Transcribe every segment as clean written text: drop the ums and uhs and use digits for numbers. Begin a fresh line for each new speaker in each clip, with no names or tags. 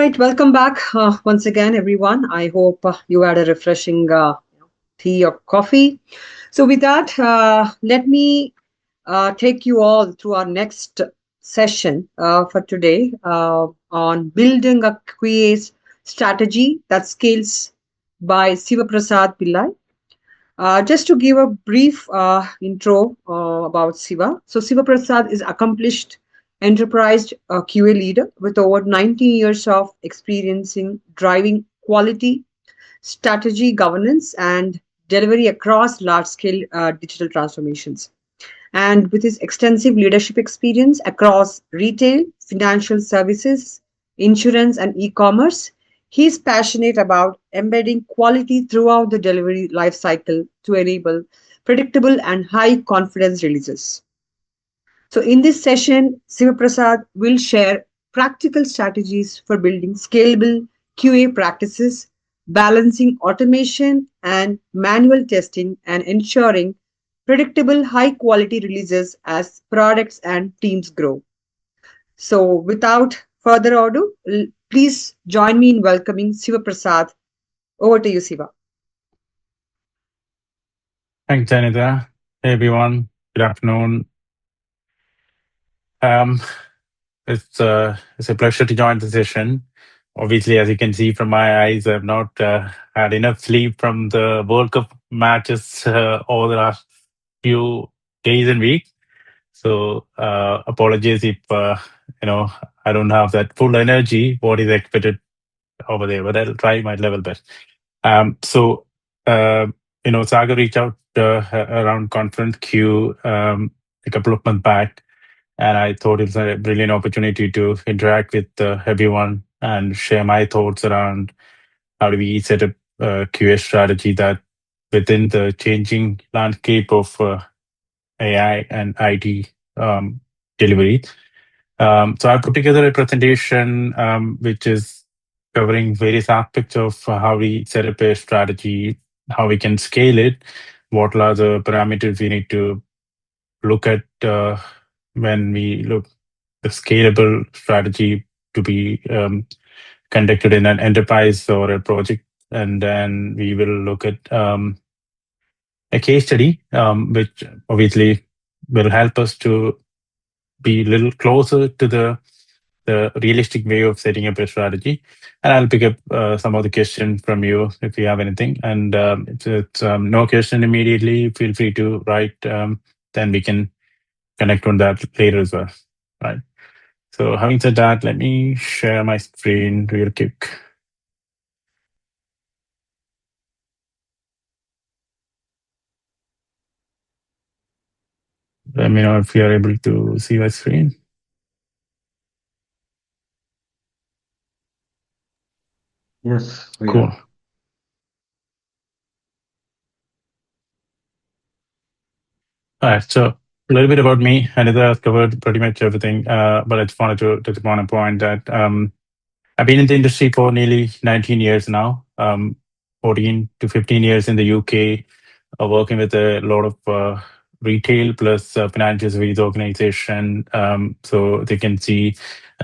right, welcome back once again, everyone. I hope you had a refreshing tea or coffee. So, with that, let me take you all through our next session for today on building a QA strategy that scales by Sivaprasad Pillai. Just to give a brief intro about Siva. So, Siva Prasad is accomplished enterprise QA leader with over 19 years of experience in driving quality, strategy, governance, and delivery across large scale digital transformations. And with his extensive leadership experience across retail, financial services, insurance, and e commerce, he is passionate about embedding quality throughout the delivery lifecycle to enable predictable and high confidence releases. So, in this session, Sivaprasad will share practical strategies for building scalable QA practices, balancing automation and manual testing, and ensuring predictable, high quality releases as products and teams grow. So, without further ado, please join me in welcoming Sivaprasad. Over to you, Siva.
Thanks, Janita. Hey, everyone. Good afternoon. Um, it's a pleasure to join the session. Obviously, as you can see from my eyes, I've not had enough sleep from the World Cup matches over the last few days and weeks. So, apologies if I don't have that full energy what is expected over there, but I'll try my level best. So, uh, Saga reached out around Conference Q a couple of months back, and I thought it was a brilliant opportunity to interact with everyone and share my thoughts around how do we set up a QA strategy that within the changing landscape of AI and IT delivery. So I put together a presentation which is covering various aspects of how we set up a strategy, how we can scale it, what are the parameters we need to look at when we look the scalable strategy to be conducted in an enterprise or a project. And then we will look at a case study, which obviously will help us to be a little closer to the realistic way of setting up a strategy. And I'll pick up some of the questions from you if you have anything. And if it's no question immediately, feel free to write. Then we can connect on that later as well. Right. So having said that, let me share my screen real quick. Let me know if you are able to see my screen.
Yes, we
Cool.
are.
All right. So a little bit about me. Anita has covered pretty much everything, but I just wanted to touch upon a point that I've been in the industry for nearly 19 years now, 14 to 15 years in the UK, working with a lot of retail plus financial services organization. So they can see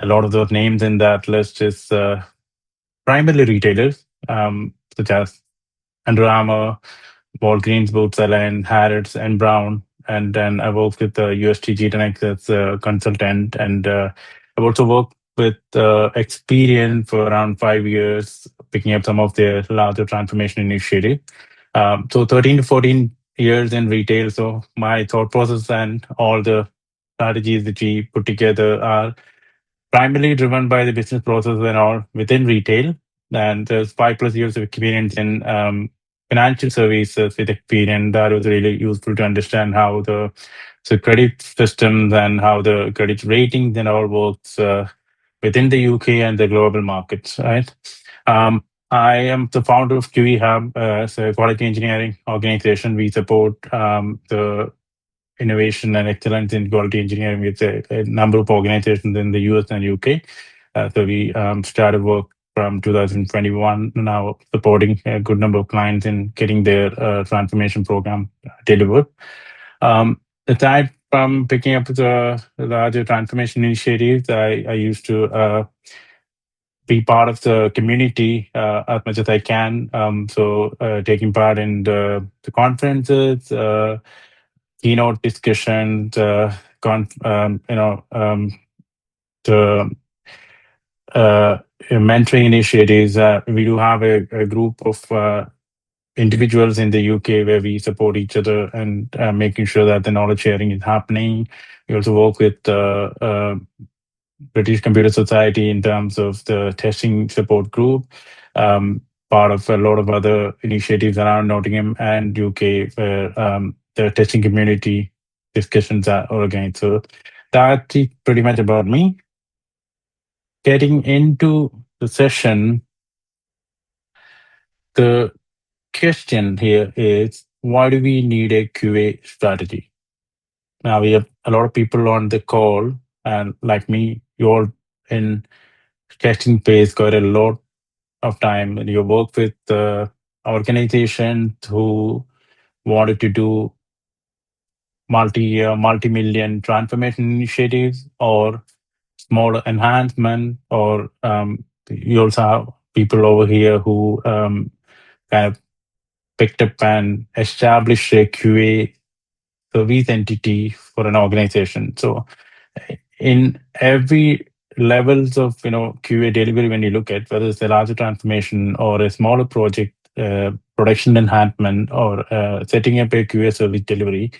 a lot of those names in that list is primarily retailers, such as Under Armour, Walgreens, Boots Allen, Harrods, and Brown. And then I worked with UST G10X as a consultant. And I've also worked with Experian for around 5 years, picking up some of their larger transformation initiatives. So 13 to 14 years in retail. So my thought process and all the strategies that we put together are primarily driven by the business process and all within retail. And there's 5+ years of experience in financial services with Experian. That was really useful to understand how the credit systems and how the credit ratings and all works within the UK and the global markets, right? I am the founder of QE Hub, it's a quality engineering organization. We support the innovation and excellence in quality engineering with a number of organizations in the US and UK. So we started work from 2021, now supporting a good number of clients in getting their transformation program delivered. Aside from picking up the larger transformation initiatives, I used to be part of the community as much as I can. Taking part in the conferences, keynote discussions, the uh, mentoring initiatives. We do have a group of individuals in the UK where we support each other and making sure that the knowledge sharing is happening. We also work with British Computer Society in terms of the testing support group, part of a lot of other initiatives around Nottingham and UK where the testing community discussions are organized. So that is pretty much about me. Getting into the session, the question here is why do we need a QA strategy? Now we have a lot of people on the call, and like me, you're in testing phase quite a lot of time, and you work with organizations who wanted to do multi-million transformation initiatives or small enhancement, or you also have people over here who kind of picked up and established a QA service entity for an organization. So in every levels of QA delivery, when you look at whether it's a larger transformation or a smaller project, production enhancement, or setting up a QA service delivery,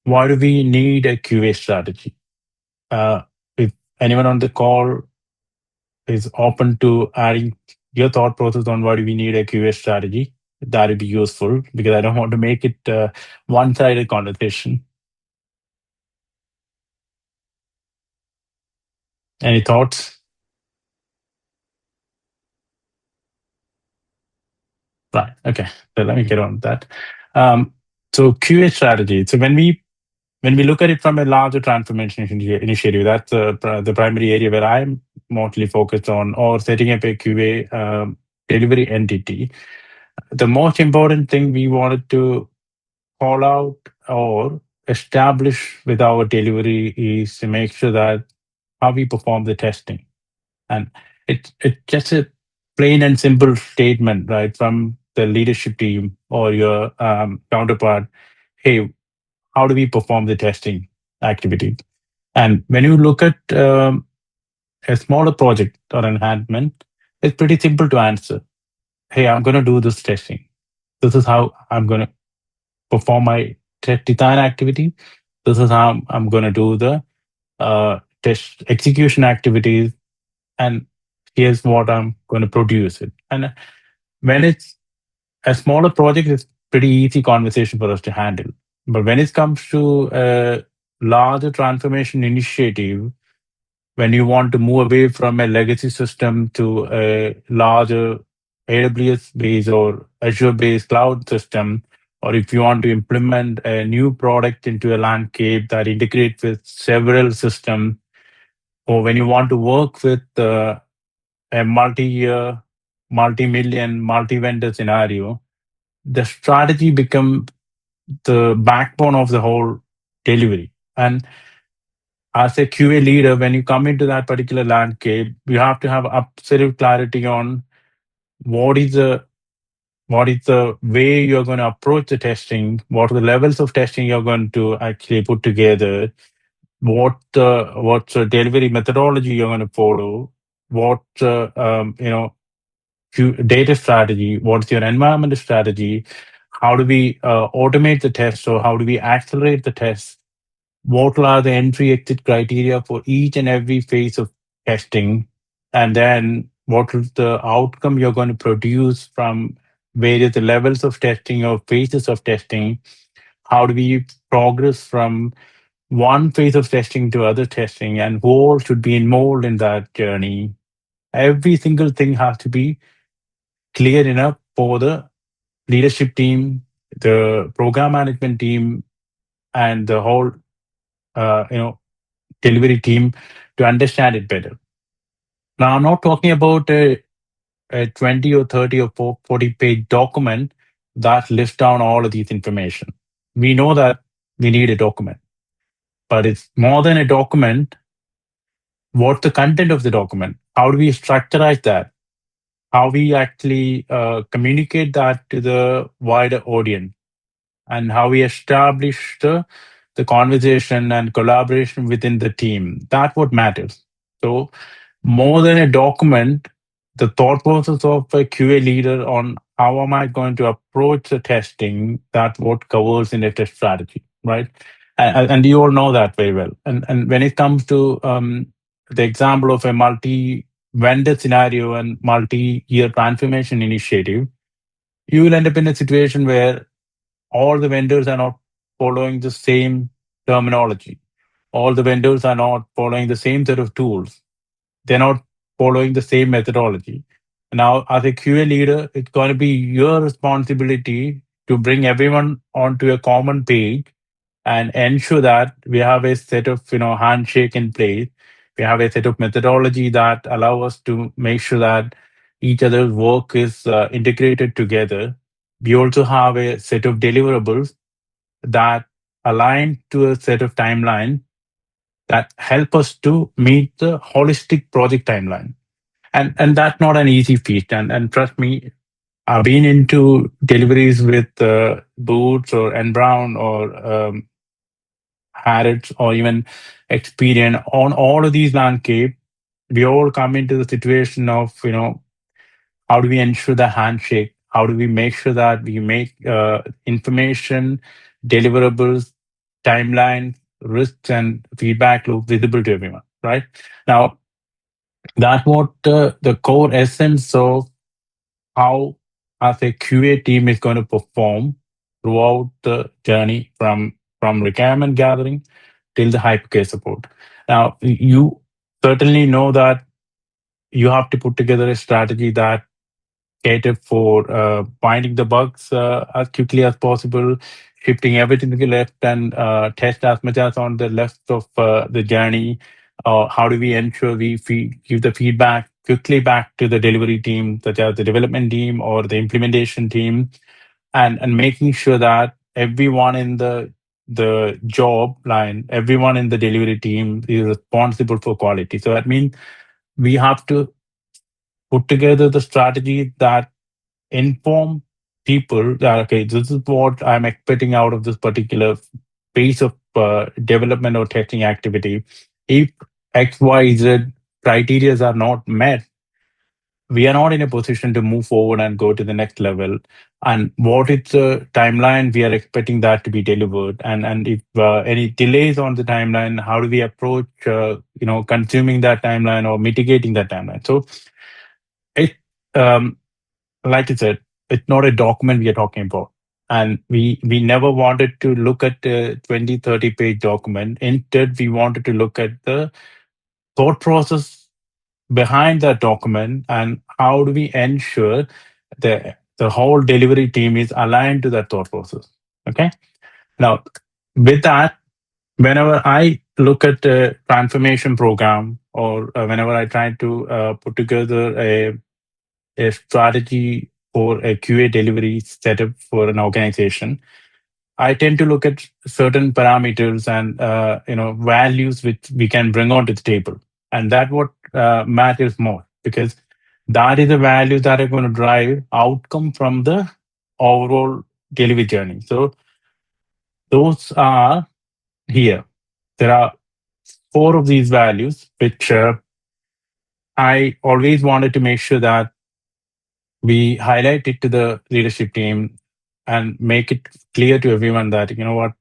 why do we need a QA strategy? If anyone on the call is open to adding your thought process on why do we need a QA strategy, that would be useful because I don't want to make it one-sided conversation. Any thoughts? Right. Okay. So let me get on with that. So QA strategy. So when we look at it from a larger transformation initiative, that's the primary area where I'm mostly focused on, or setting up a QA delivery entity. The most important thing we wanted to call out or establish with our delivery is to make sure that how we perform the testing. And it's just a plain and simple statement, right, from the leadership team or your counterpart. Hey, how do we perform the testing activity? And when you look at a smaller project or enhancement, it's pretty simple to answer. Hey, I'm going to do this testing. This is how I'm going to perform my test design activity. This is how I'm going to do the test execution activities, and here's what I'm going to produce it. And when it's a smaller project, it's pretty easy conversation for us to handle. But when it comes to a larger transformation initiative, when you want to move away from a legacy system to a larger AWS based or Azure based cloud system, or if you want to implement a new product into a landscape that integrates with several systems, or when you want to work with a multi-year, multi-million, multi-vendor scenario, the strategy becomes the backbone of the whole delivery. And as a QA leader, when you come into that particular landscape, you have to have absolute clarity on what is the way you're going to approach the testing, what are the levels of testing you're going to actually put together, what's the delivery methodology you're going to follow, what data strategy, what's your environment strategy, how do we automate the test, or how do we accelerate the test, what are the entry exit criteria for each and every phase of testing, and then what is the outcome you're going to produce from various levels of testing or phases of testing, how do we progress from one phase of testing to other testing, and who all should be involved in that journey. Every single thing has to be clear enough for the leadership team, the program management team, and the whole uh, you know delivery team to understand it better. Now, I'm not talking about a 20 or 30 or 40-page document that lists down all of these information. We know that we need a document, but it's more than a document. What's the content of the document? how do we structurize that? How we actually communicate that to the wider audience, and how we establish the conversation and collaboration within the team. That's what matters. So, more than a document, the thought process of a QA leader on how am I going to approach the testing, that what covers in a test strategy, right? And you all know that very well. And when it comes to the example of a multi vendor scenario and multi year transformation initiative, you will end up in a situation where all the vendors are not following the same terminology. All the vendors are not following the same set of tools. They're not following the same methodology. Now, as a QA leader, it's going to be your responsibility to bring everyone onto a common page and ensure that we have a set of handshake in place. We have a set of methodology that allow us to make sure that each other's work is integrated together. We also have a set of deliverables that align to a set of timeline that help us to meet the holistic project timeline. And that's not an easy feat. And trust me, I've been into deliveries with Boots or N Brown or Harrods or even Experian. On all of these landscape, we all come into the situation of how do we ensure the handshake? How do we make sure that we make information, deliverables, timelines, risks, and feedback loop visible to everyone? Right now, that's what the core essence of how as a QA team is going to perform throughout the journey from requirement gathering till the hypercare support. Now, you certainly know that you have to put together a strategy that cater for finding the bugs as quickly as possible, shifting everything to the left, and test as much as on the left of the journey. How do we ensure we give the feedback quickly back to the delivery team, such as the development team or the implementation team, and making sure that everyone in the job line, everyone in the delivery team is responsible for quality. So that means we have to put together the strategy that inform people that okay, this is what I'm expecting out of this particular phase of development or testing activity. If X, Y, Z criteria are not met, we are not in a position to move forward and go to the next level. And what is the timeline we are expecting that to be delivered? And if any delays on the timeline, how do we approach consuming that timeline or mitigating that timeline? So it um, like I said, it's not a document we are talking about. And we never wanted to look at a 20, 30-page document. Instead, we wanted to look at the thought process behind that document and how do we ensure the whole delivery team is aligned to that thought process. Okay. Now, with that, whenever I look at a transformation program or whenever I try to put together a strategy for a QA delivery setup for an organization, I tend to look at certain parameters and values which we can bring onto the table, and that what matters more because that is the values that are going to drive outcome from the overall delivery journey. So those are here. There are four of these values which I always wanted to make sure that we highlight it to the leadership team and make it clear to everyone that you know what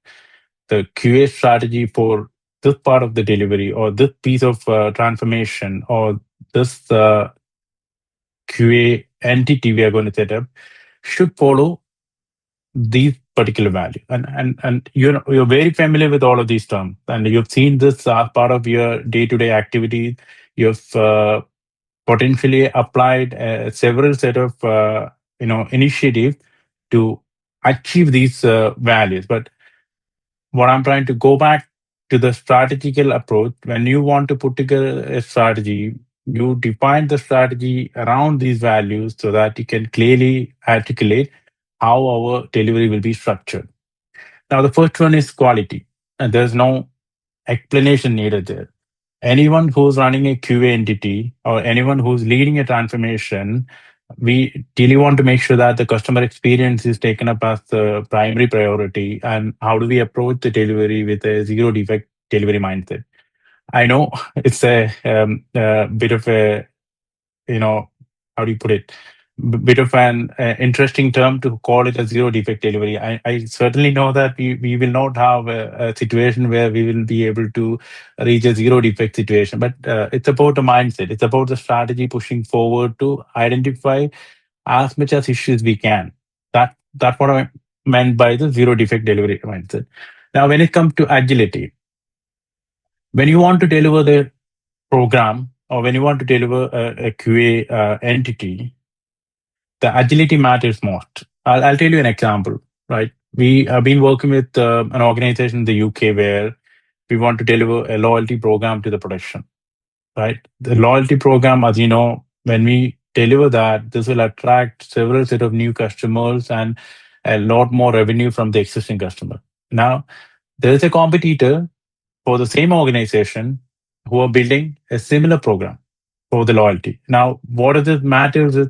the QA strategy for this part of the delivery or this piece of transformation or this QA entity we are going to set up should follow these particular values. And you're very familiar with all of these terms, and you've seen this as part of your day-to-day activities. You've potentially applied several set of initiatives to achieve these values. But what I'm trying to go back to the strategical approach. When you want to put together a strategy, you define the strategy around these values so that you can clearly articulate how our delivery will be structured. Now, the first one is quality, and there's no explanation needed there. anyone who's running a QA entity or anyone who's leading a transformation, we really want to make sure that the customer experience is taken up as the primary priority. And how do we approach the delivery with a zero defect delivery mindset? I know it's a bit of a, you know, how do you put it? Bit of an interesting term to call it a zero defect delivery. I certainly know that we will not have a situation where we will be able to reach a zero defect situation, but it's about a mindset. It's about the strategy pushing forward to identify as much as issues we can. That's what I meant by the zero defect delivery mindset. Now, when it comes to agility, when you want to deliver the program or when you want to deliver a QA entity, the agility matters most. I'll tell you an example, right? We have been working with an organization in the UK where we want to deliver a loyalty program to the production, right? The loyalty program, as you know, when we deliver that, this will attract several set of new customers and a lot more revenue from the existing customer. Now, there is a competitor for the same organization who are building a similar program for the loyalty. Now, what does it matters is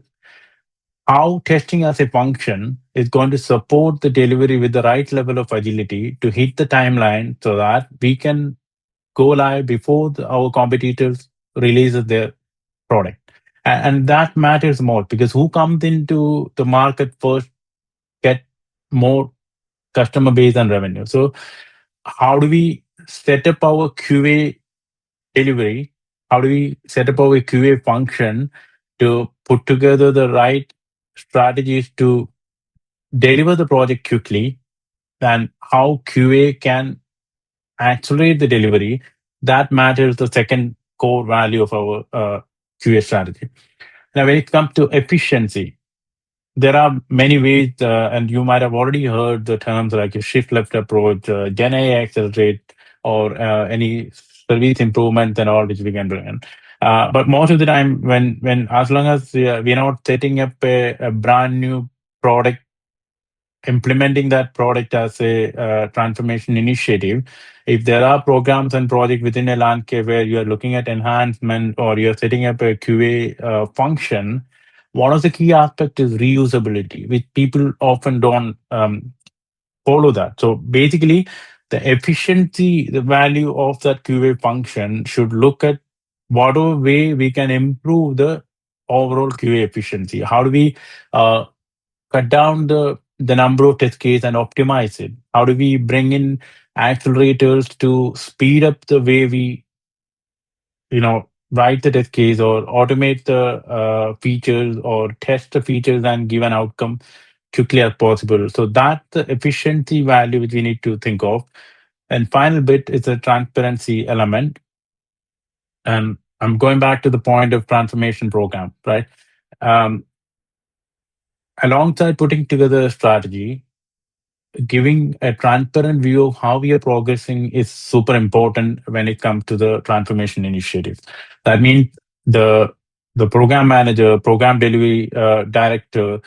how testing as a function is going to support the delivery with the right level of agility to hit the timeline so that we can go live before our competitors release their product. And that matters more because who comes into the market first get more customer base and revenue. So how do we set up our QA delivery? How do we set up our QA function to put together the right strategies to deliver the project quickly, and how QA can accelerate the delivery? That matters the second core value of our QA strategy. Now, when it comes to efficiency, there are many ways, and you might have already heard the terms like a shift left approach, GenAI accelerate, or any service improvement and all which we can bring in. But most of the time, when as long as we're not setting up a brand new product, implementing that product as a transformation initiative, if there are programs and projects within a landscape where you are looking at enhancement or you're setting up a QA function, one of the key aspects is reusability, which people often don't follow that. So basically, the efficiency, the value of that QA function should look at what way we can improve the overall QA efficiency. How do we cut down the number of test case and optimize it? How do we bring in accelerators to speed up the way we, write the test case or automate the features or test the features and give an outcome quickly as possible? So that's the efficiency value which we need to think of. And final bit is the transparency element. And I'm going back to the point of transformation program, right? Um, Alongside putting together a strategy, giving a transparent view of how we are progressing is super important when it comes to the transformation initiatives. That means the the program manager, program delivery director,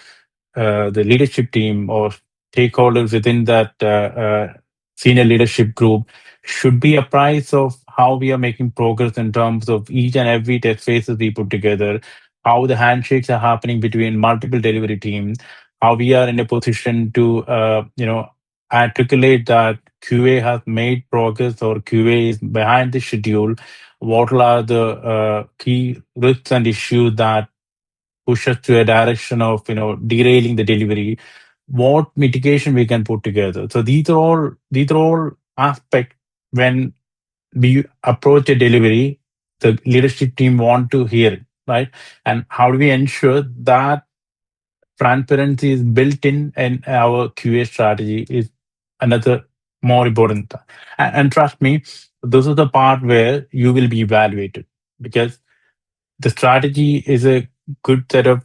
the leadership team, or stakeholders within that senior leadership group should be apprised of how we are making progress in terms of each and every test phases we put together, how the handshakes are happening between multiple delivery teams, how we are in a position to articulate that QA has made progress or QA is behind the schedule. What are the key risks and issues that push us to a direction of derailing the delivery? What mitigation we can put together? So these are all aspects when we approach a delivery, the leadership team want to hear it, right? And how do we ensure that transparency is built in our QA strategy is another more important. And trust me, this is the part where you will be evaluated, because the strategy is a good set of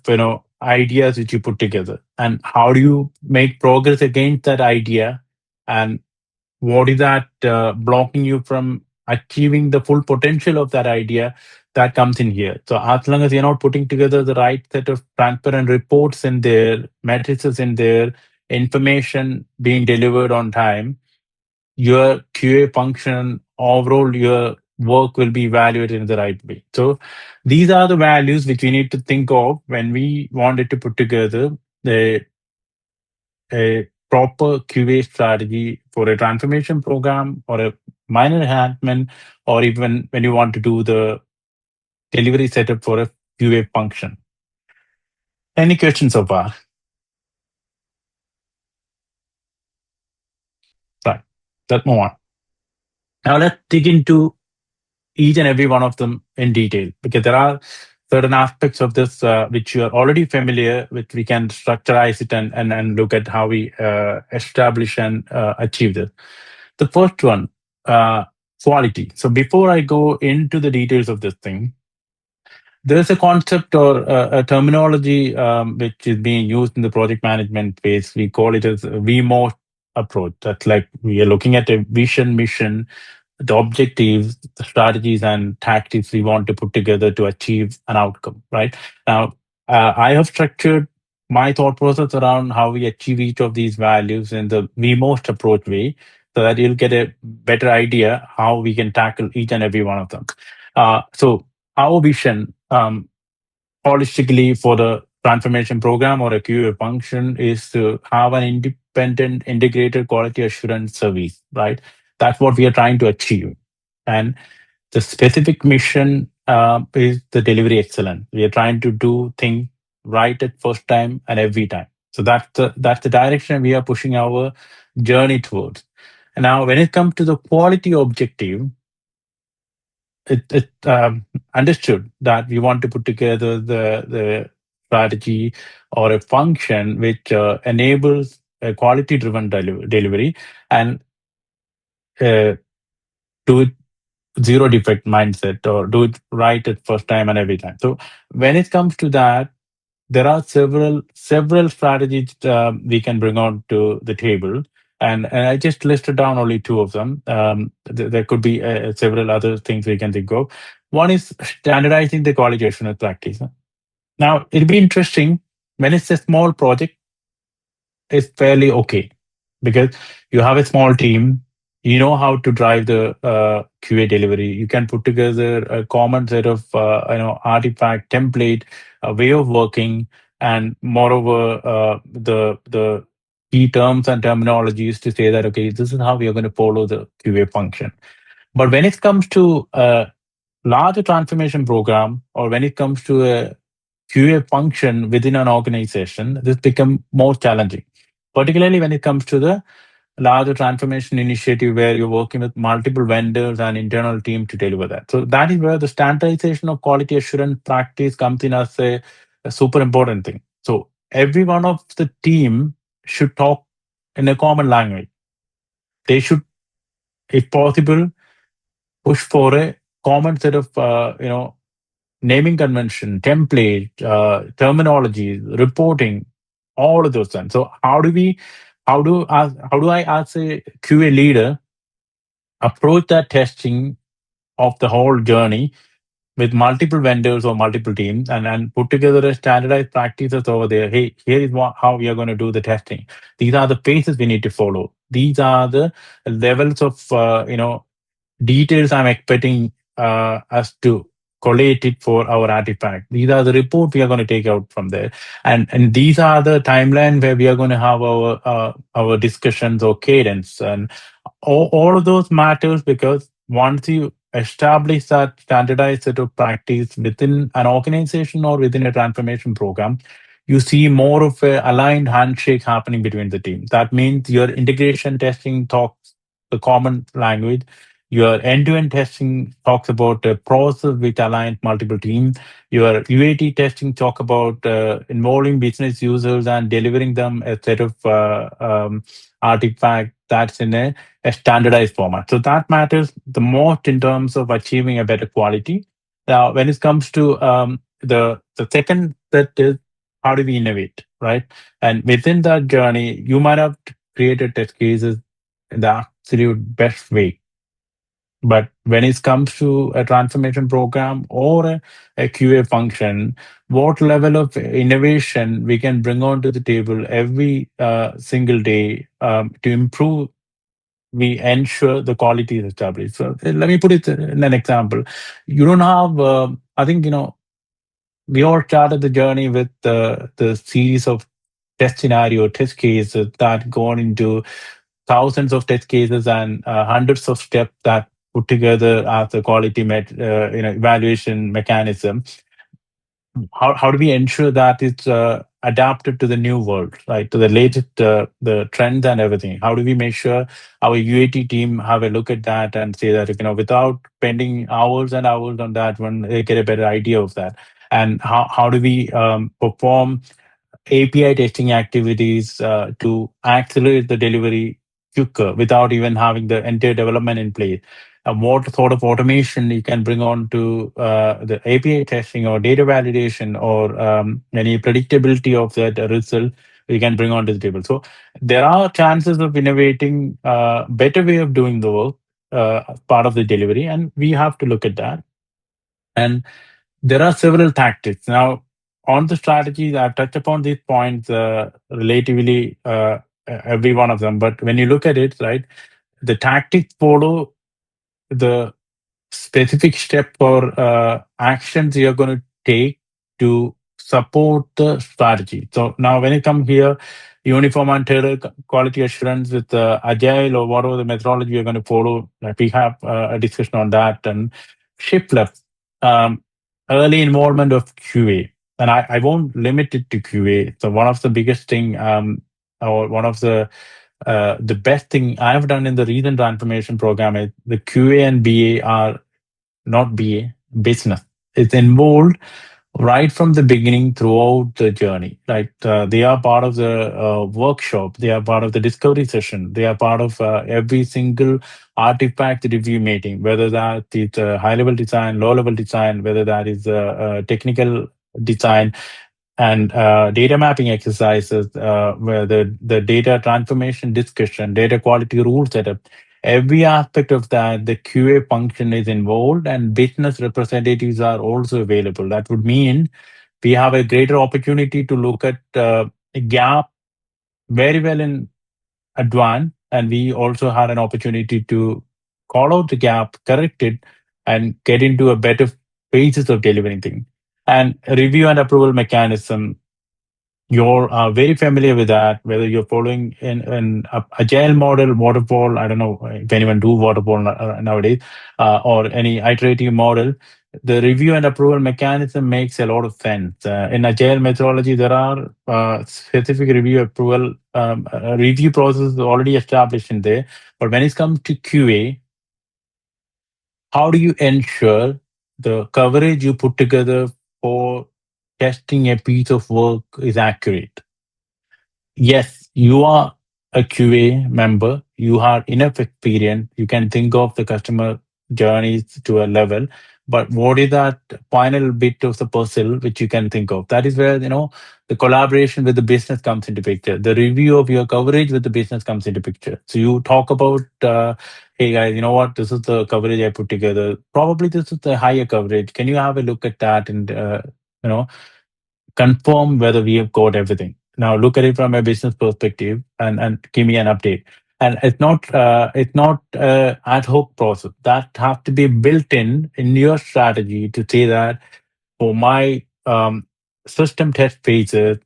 ideas which you put together, and how do you make progress against that idea, and what is that blocking you from achieving the full potential of that idea? That comes in here. So as long as you're not putting together the right set of transparent reports in there, matrices in there, information being delivered on time, your QA function overall, your work will be evaluated in the right way. So these are the values which we need to think of when we wanted to put together a, a proper QA strategy for a transformation program or a minor enhancement, or even when you want to do the delivery setup for a QA function. Any questions so far? Right. Let's move on. Now let's dig into each and every one of them in detail, because there are certain aspects of this which you are already familiar with. We can structureize it and look at how we establish and achieve this. The first one, quality. So before I go into the details of this thing, there's a concept or a terminology which is being used in the project management phase. We call it as a VMO approach. That's like we are looking at a vision, mission, the objectives, the strategies, and tactics we want to put together to achieve an outcome, right? Now, I have structured my thought process around how we achieve each of these values in the VMOST approach way, so that you'll get a better idea how we can tackle each and every one of them. So our vision, holistically, for the transformation program or a QA function is to have an independent, integrated quality assurance service, right? That's what we are trying to achieve. And the specific mission is the delivery excellence. We are trying to do things right at first time and every time. So that's the direction we are pushing our journey towards. And now, when it comes to the quality objective, it understood that we want to put together the strategy or a function which enables a quality driven delivery and do it zero defect mindset, or do it right at first time and every time. So when it comes to that, there are several strategies we can bring on to the table, and I just listed down only two of them. There could be several other things we can think of. One is standardizing the quality assurance practice. Now, it'll be interesting when it's a small project. It's fairly okay because you have a small team. You know how to drive the QA delivery. You can put together a common set of artifact template, a way of working, and moreover the key terms and terminologies to say that okay, this is how we are going to follow the QA function. But when it comes to a larger transformation program, or when it comes to a QA function within an organization, this become more challenging, particularly when it comes to the larger transformation initiative where you're working with multiple vendors and internal team to deliver that. So that is where the standardization of quality assurance practice comes in as a super important thing. So every one of the team should talk in a common language. They should, if possible, push for a common set of naming convention, template, terminology, reporting, all of those things. So how do I as a QA leader approach that testing of the whole journey with multiple vendors or multiple teams, and put together a standardized practices over there. Hey, here is how we are going to do the testing. These are the phases we need to follow. These are the levels of details I'm expecting us to collate it for our artifact. These are the report we are going to take out from there, and these are the timeline where we are going to have our discussions or cadence, and all of those matters because once you establish that standardized set of practice within an organization or within a transformation program, you see more of a aligned handshake happening between the teams. That means your integration testing talks the common language. Your end-to-end testing talks about a process which aligns multiple teams. Your UAT testing talk about involving business users and delivering them a set of artifact that's in a standardized format. So that matters the most in terms of achieving a better quality. Now, when it comes to the second, that is how do we innovate, right? And within that journey, you might have created test cases in the absolute best way, but when it comes to a transformation program or a QA function, what level of innovation we can bring onto the table every single day to improve we ensure the quality is established. So let me put it in an example. You don't have, I think, we all started the journey with the series of test scenario, test cases that gone into thousands of test cases and hundreds of steps that put together as a quality evaluation mechanism. How do we ensure that it's adapted to the new world, right, to the latest the trends and everything? How do we make sure our UAT team have a look at that and say that, without spending hours and hours on that one, they get a better idea of that? And how do we perform API testing activities to accelerate the delivery quicker without even having the entire development in place? What sort of automation you can bring on to the API testing or data validation or any predictability of that result we can bring onto the table. So there are chances of innovating better way of doing the work as part of the delivery, and we have to look at that. And there are several tactics. Now, on the strategies, I've touched upon these points relatively every one of them. But when you look at it, right, the tactics follow the specific step or actions you're going to take to support the strategy. So now, when you come here, uniform and tailored quality assurance with agile or whatever the methodology you're going to follow, like we have a discussion on that, and shift left, early involvement of QA. And I won't limit it to QA. So one of the biggest thing, or one of the best thing I've done in the recent transformation program is the QA and BA are not BA, business. It's involved right from the beginning throughout the journey. Like they are part of the workshop, they are part of the discovery session, they are part of every single artifact review meeting, whether that is high level design, low level design, whether that is technical design and data mapping exercises, where the data transformation discussion, data quality rule setup, every aspect of that, the QA function is involved and business representatives are also available. That would mean we have a greater opportunity to look at a gap very well in advance, and we also had an opportunity to call out the gap, correct it, and get into a better phases of delivering things. And review and approval mechanism, you're very familiar with that, whether you're following in an agile model, waterfall. I don't know if anyone do waterfall nowadays, or any iterative model. The review and approval mechanism makes a lot of sense. In agile methodology, there are specific review approval review processes already established in there. But when it comes to QA, how do you ensure the coverage you put together for testing a piece of work is accurate? Yes, you are a QA member, you have enough experience, you can think of the customer journeys to a level, but what is that final bit of the puzzle which you can think of? That is where, the collaboration with the business comes into picture. The review of your coverage with the business comes into picture. So you talk about, hey guys, you know what? This is the coverage I put together. Probably this is the higher coverage. Can you have a look at that and, you know, confirm whether we have got everything? Now look at it from a business perspective and give me an update. And it's not ad hoc process that have to be built in your strategy to say that for my system test phases,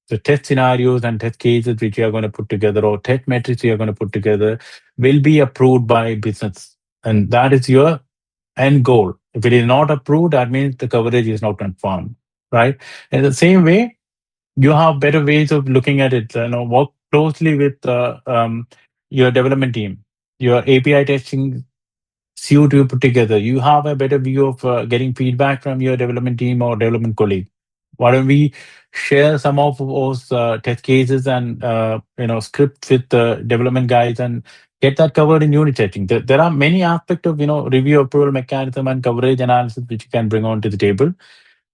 the test scenarios and test cases which you are going to put together or test metrics you are going to put together will be approved by business. And that is your end goal. If it is not approved, that means the coverage is not confirmed, right? In the same way, you have better ways of looking at it. Work closely with your development team, your API testing suite you put together. You have a better view of getting feedback from your development team or development colleague. Why don't we share some of those test cases and scripts with the development guys and get that covered in unit testing? There are many aspects of review approval mechanism and coverage analysis which you can bring onto the table.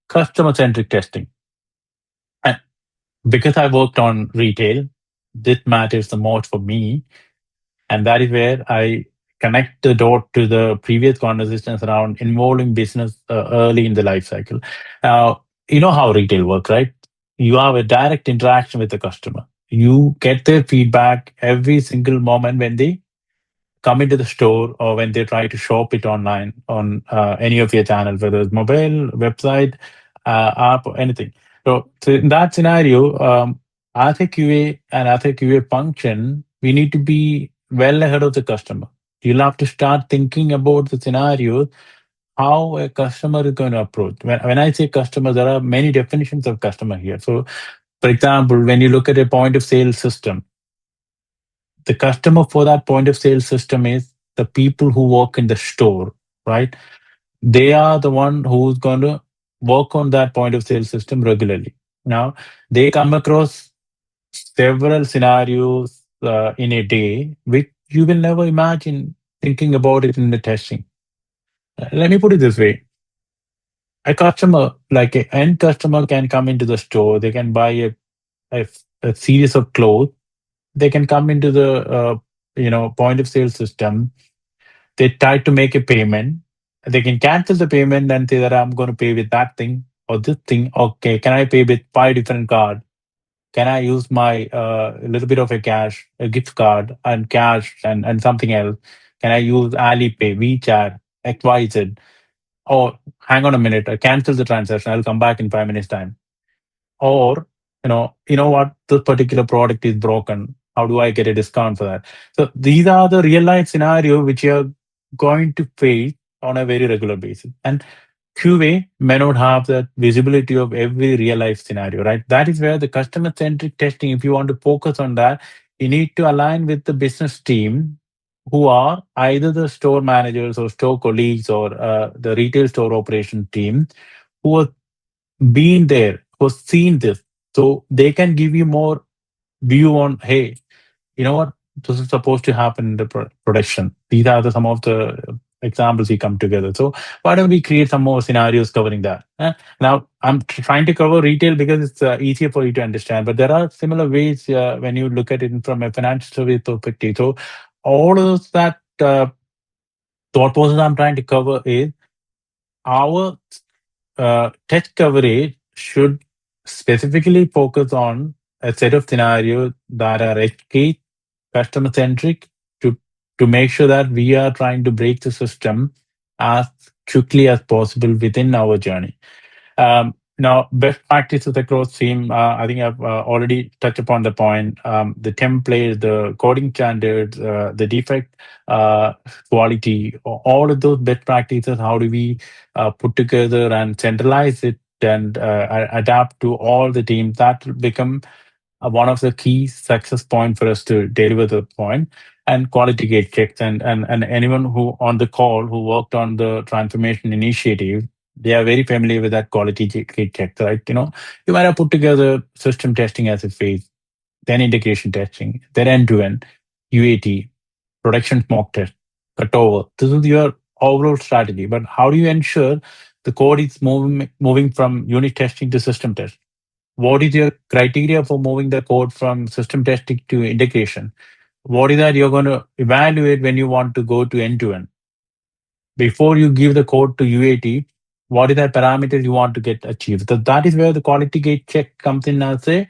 Customer centric testing. And because I worked on retail, this matters the most for me. And that is where I connect the dot to the previous conversations around involving business early in the life cycle. Now, you know how retail works, right? You have a direct interaction with the customer. You get their feedback every single moment when they come into the store or when they try to shop it online on any of your channels, whether it's mobile, website, app, or anything. So in that scenario, as a QA and as a QA function, we need to be well ahead of the customer. You'll have to start thinking about the scenarios, how a customer is going to approach. When I say customer, there are many definitions of customer here. So, for example, when you look at a point of sale system, the customer for that point of sale system is the people who work in the store, right? They are the one who's going to work on that point of sale system regularly. Now, they come across several scenarios in a day, which you will never imagine thinking about it in the testing. Let me put it this way. A customer, like an end customer, can come into the store. They can buy a, a series of clothes. They can come into the point of sale system. They try to make a payment. They can cancel the payment and say that I'm going to pay with that thing or this thing. Okay, can I pay with 5 different cards? Can I use my little bit of a gift card and cash and something else? Can I use Alipay, WeChat, XYZ? Oh, hang on a minute, I cancel the transaction. I'll come back in 5 minutes time. Or, you know what, this particular product is broken. How do I get a discount for that? So these are the real life scenario which you're going to face on a very regular basis. And QA may not have that visibility of every real life scenario, right? That is where the customer centric testing, if you want to focus on that, you need to align with the business team who are either the store managers or store colleagues or the retail store operation team who have been there, who have seen this. So they can give you more view on, hey, you know what, this is supposed to happen in the production. These are some of the examples we come together. So why don't we create some more scenarios covering that? Now I'm trying to cover retail because it's easier for you to understand, but there are similar ways when you look at it from a financial service perspective. So all of that thought process I'm trying to cover is our tech coverage should specifically focus on a set of scenarios that are educate customer centric to make sure that we are trying to break the system as quickly as possible within our journey. Now, best practices across team. I think I've already touched upon the point. The template, the coding standards, the defect quality, all of those best practices. How do we put together and centralize it and adapt to all the teams? That will become one of the key success point for us to deliver the point. And quality gate checks and anyone who on the call who worked on the transformation initiative, they are very familiar with that quality gate check, right? You might have put together system testing as a phase, then integration testing, then end-to-end UAT, production mock test, cutover. This is your overall strategy. But how do you ensure the code is moving from unit testing to system test? What is your criteria for moving the code from system testing to integration? What is that you're going to evaluate when you want to go to end to end? Before you give the code to UAT, what is that parameters you want to get achieved? So that is where the quality gate check comes in as a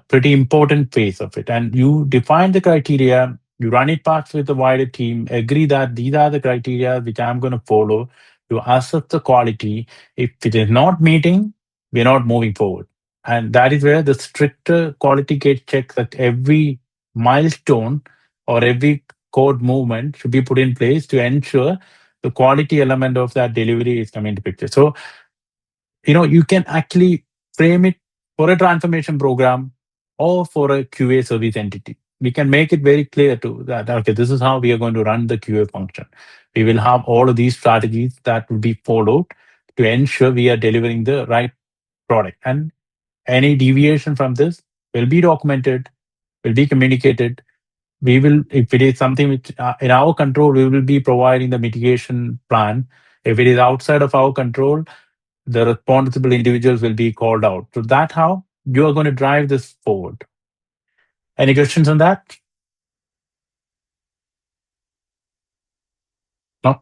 pretty important phase of it. And you define the criteria, you run it past with the wider team, agree that these are the criteria which I'm going to follow. You assess the quality. If it is not meeting, we're not moving forward. And that is where the stricter quality gate checks at every milestone or every code movement should be put in place to ensure the quality element of that delivery is coming into picture. So, you can actually frame it for a transformation program or for a QA service entity. We can make it very clear to that, okay, this is how we are going to run the QA function. We will have all of these strategies that will be followed to ensure we are delivering the right product. And any deviation from this will be documented, will be communicated. We will, if it is something which in our control, we will be providing the mitigation plan. If it is outside of our control, the responsible individuals will be called out. So that's how you are going to drive this forward. Any questions on that? No?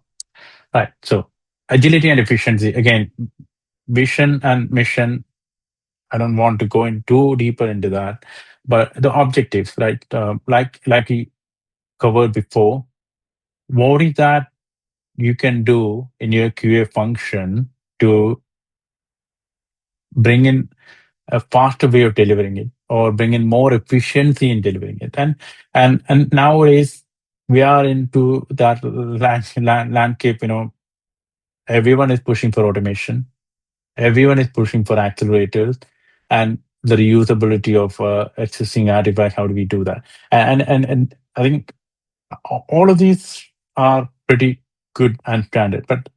Right. So agility and efficiency. Again, vision and mission. I don't want to go in too deeper into that, but the objectives, right? Like we covered before, what is that you can do in your QA function to bring in a faster way of delivering it or bring in more efficiency in delivering it. And nowadays we are into that landscape. Everyone is pushing for automation. Everyone is pushing for accelerators and the reusability of existing artifacts. How do we do that? And I think all of these are pretty good and standard, but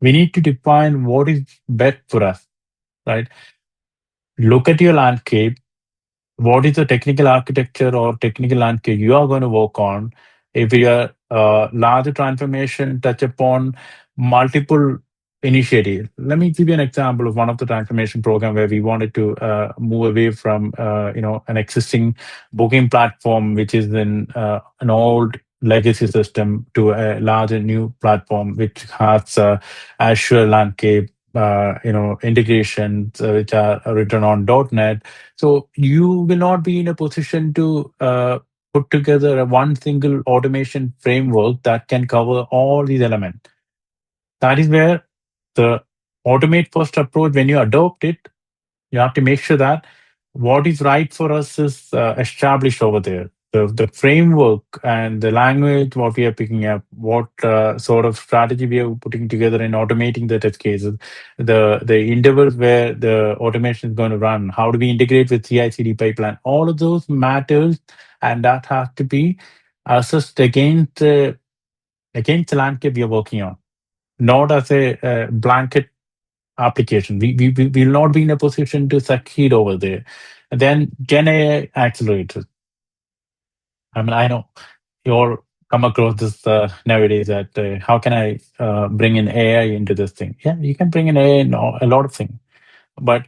we need to define what is best for us, right? Look at your landscape. What is the technical architecture or technical landscape you are going to work on? If your larger transformation touch upon multiple initiatives, let me give you an example of one of the transformation program where we wanted to move away from an existing booking platform, which is in an old legacy system, to a larger new platform which has Azure landscape, integrations which are written on .NET. So you will not be in a position to put together a one single automation framework that can cover all these elements. That is where the automate first approach, when you adopt it, you have to make sure that what is right for us is established over there. The framework and the language, what we are picking up, what sort of strategy we are putting together in automating the test cases, the intervals where the automation is going to run, how do we integrate with CI/CD pipeline? All of those matters, and that has to be assessed against the landscape we are working on, not as a blanket application. We will not be in a position to succeed over there. And then GenAI accelerators. I mean, I know you all come across this nowadays that how can I bring in AI into this thing? Yeah, you can bring in AI in a lot of things. But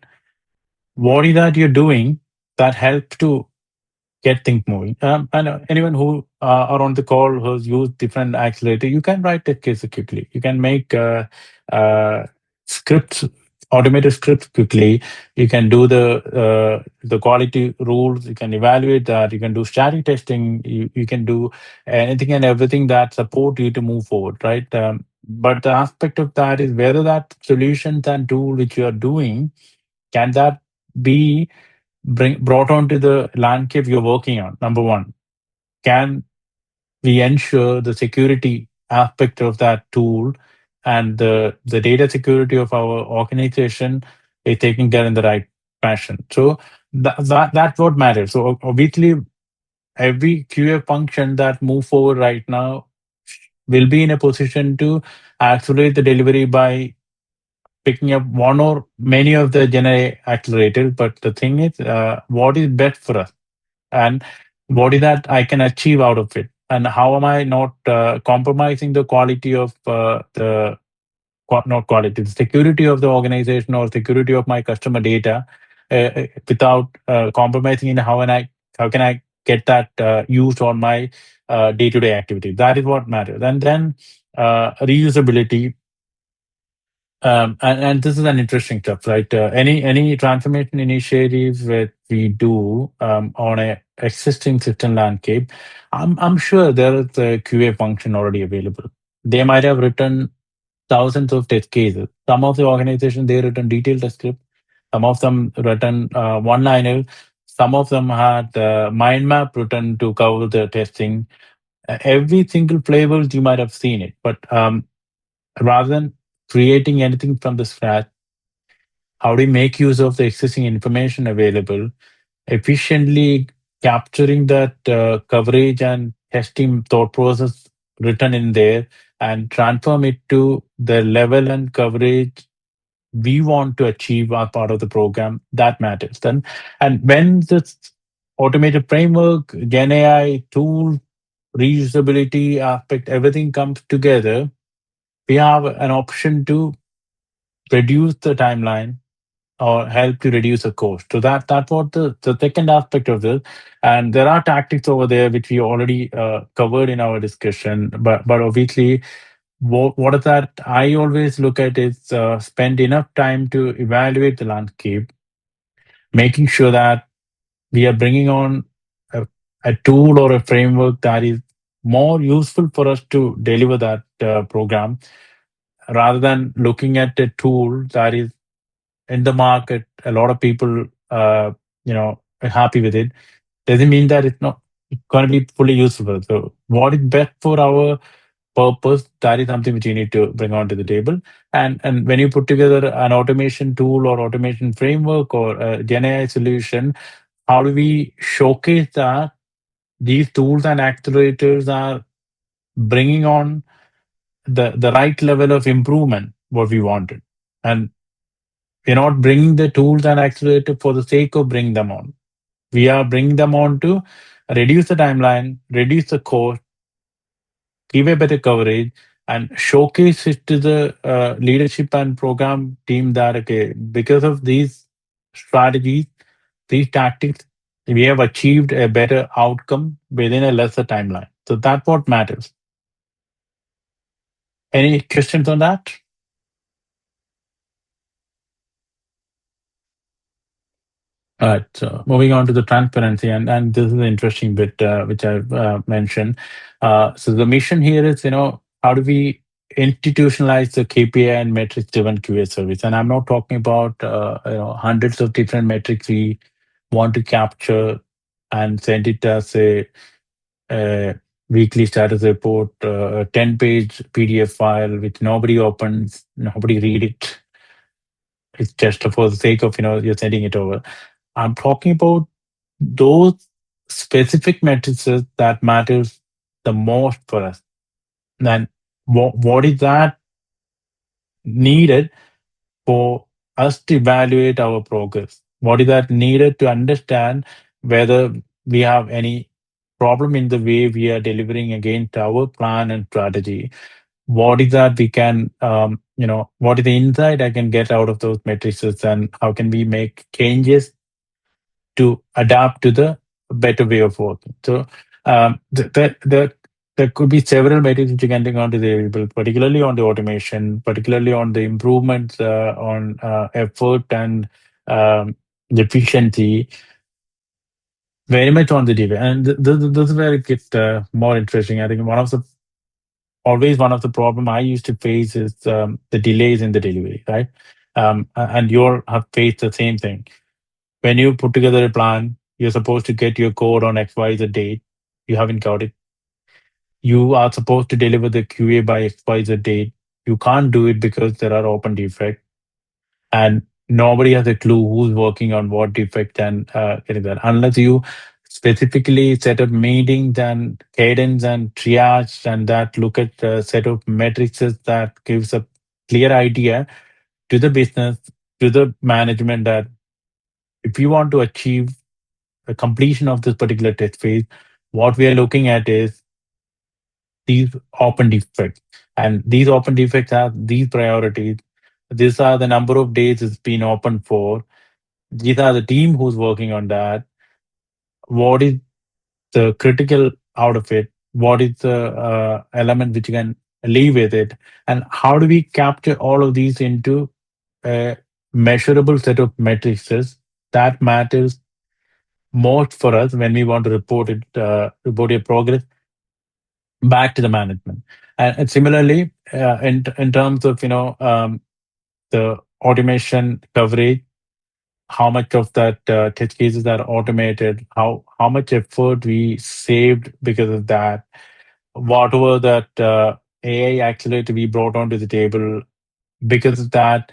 what is that you're doing that helps to get things moving? And anyone who are on the call who's used different accelerator, you can write test cases quickly. You can make scripts, automated scripts quickly. You can do the quality rules. You can evaluate that. You can do static testing. You can do anything and everything that support you to move forward, right? But the aspect of that is whether that solutions and tool which you are doing, can that be brought onto the landscape you're working on? Number one, can we ensure the security aspect of that tool and the data security of our organization is taken care in the right fashion? So that's what matters. So obviously, every QA function that move forward right now will be in a position to accelerate the delivery by picking up one or many of the GenAI accelerators. But the thing is, what is best for us? And what is that I can achieve out of it? And how am I not compromising the quality of not quality, the security of the organization or security of my customer data without compromising in how can I get that used on my day-to-day activity? That is what matters. And then reusability. And this is an interesting stuff, right? Any transformation initiatives that we do on a existing system landscape, I'm sure there is a QA function already available. They might have written thousands of test cases. Some of the organizations they written detailed test script. Some of them written one-liner. Some of them had mind map written to cover the testing. Every single flavor you might have seen it, but rather than creating anything from the scratch, how do you make use of the existing information available, efficiently capturing that coverage and testing thought process written in there and transform it to the level and coverage we want to achieve as part of the program? That matters. Then, and when this automated framework, Gen AI tool, reusability aspect, everything comes together, we have an option to reduce the timeline or help to reduce the cost. So that's what the second aspect of this. And there are tactics over there which we already covered in our discussion. But obviously, what is that I always look at is spend enough time to evaluate the landscape, making sure that we are bringing on a, a tool or a framework that is more useful for us to deliver that program rather than looking at a tool that is in the market. A lot of people, are happy with it. Doesn't mean that it's not going to be fully useful. So, what is best for our purpose? That is something which you need to bring onto the table. And when you put together an automation tool or automation framework or a GenAI solution, how do we showcase that these tools and accelerators are bringing on the right level of improvement what we wanted, and we're not bringing the tools and accelerator for the sake of bringing them on. We are bringing them on to reduce the timeline, reduce the cost, give a better coverage, and showcase it to the leadership and program team that, okay, because of these strategies, these tactics, we have achieved a better outcome within a lesser timeline. So that's what matters. Any questions on that? All right. So moving on to the transparency, and this is an interesting bit which I've mentioned. So the mission here is, how do we institutionalize the KPI and metrics-driven QA service? And I'm not talking about hundreds of different metrics we want to capture and send it as a weekly status report, a 10-page PDF file which nobody opens, nobody read it. It's just for the sake of you're sending it over. I'm talking about those specific metrics that matters the most for us. And what is that needed for us to evaluate our progress? What is that needed to understand whether we have any problem in the way we are delivering against our plan and strategy? What is that we can, what is the insight I can get out of those metrics, and how can we make changes to adapt to the better way of working? So there could be several metrics which you can take onto the table, particularly on the automation, particularly on the improvements on effort and efficiency, very much on the delivery. And this is where it gets more interesting. I think one of the problem I used to face is the delays in the delivery, right? And you all have faced the same thing. When you put together a plan, you're supposed to get your code on XYZ date. You haven't got it. You are supposed to deliver the QA by XYZ date. You can't do it because there are open defects, and nobody has a clue who's working on what defect and getting that. Unless you specifically set up meetings and cadence and triage and that look at a set of matrices that gives a clear idea to the business, to the management, that if you want to achieve the completion of this particular test phase, what we are looking at is these open defects. And these open defects have these priorities. These are the number of days it's been open for. These are the team who's working on that. What is the critical out of it? What is the element which you can leave with it? And how do we capture all of these into a measurable set of matrices that matters most for us when we want to report your progress back to the management? And similarly, in terms of the automation coverage, how much of that test cases are automated, how much effort we saved because of that, whatever that AI accelerator we brought onto the table because of that,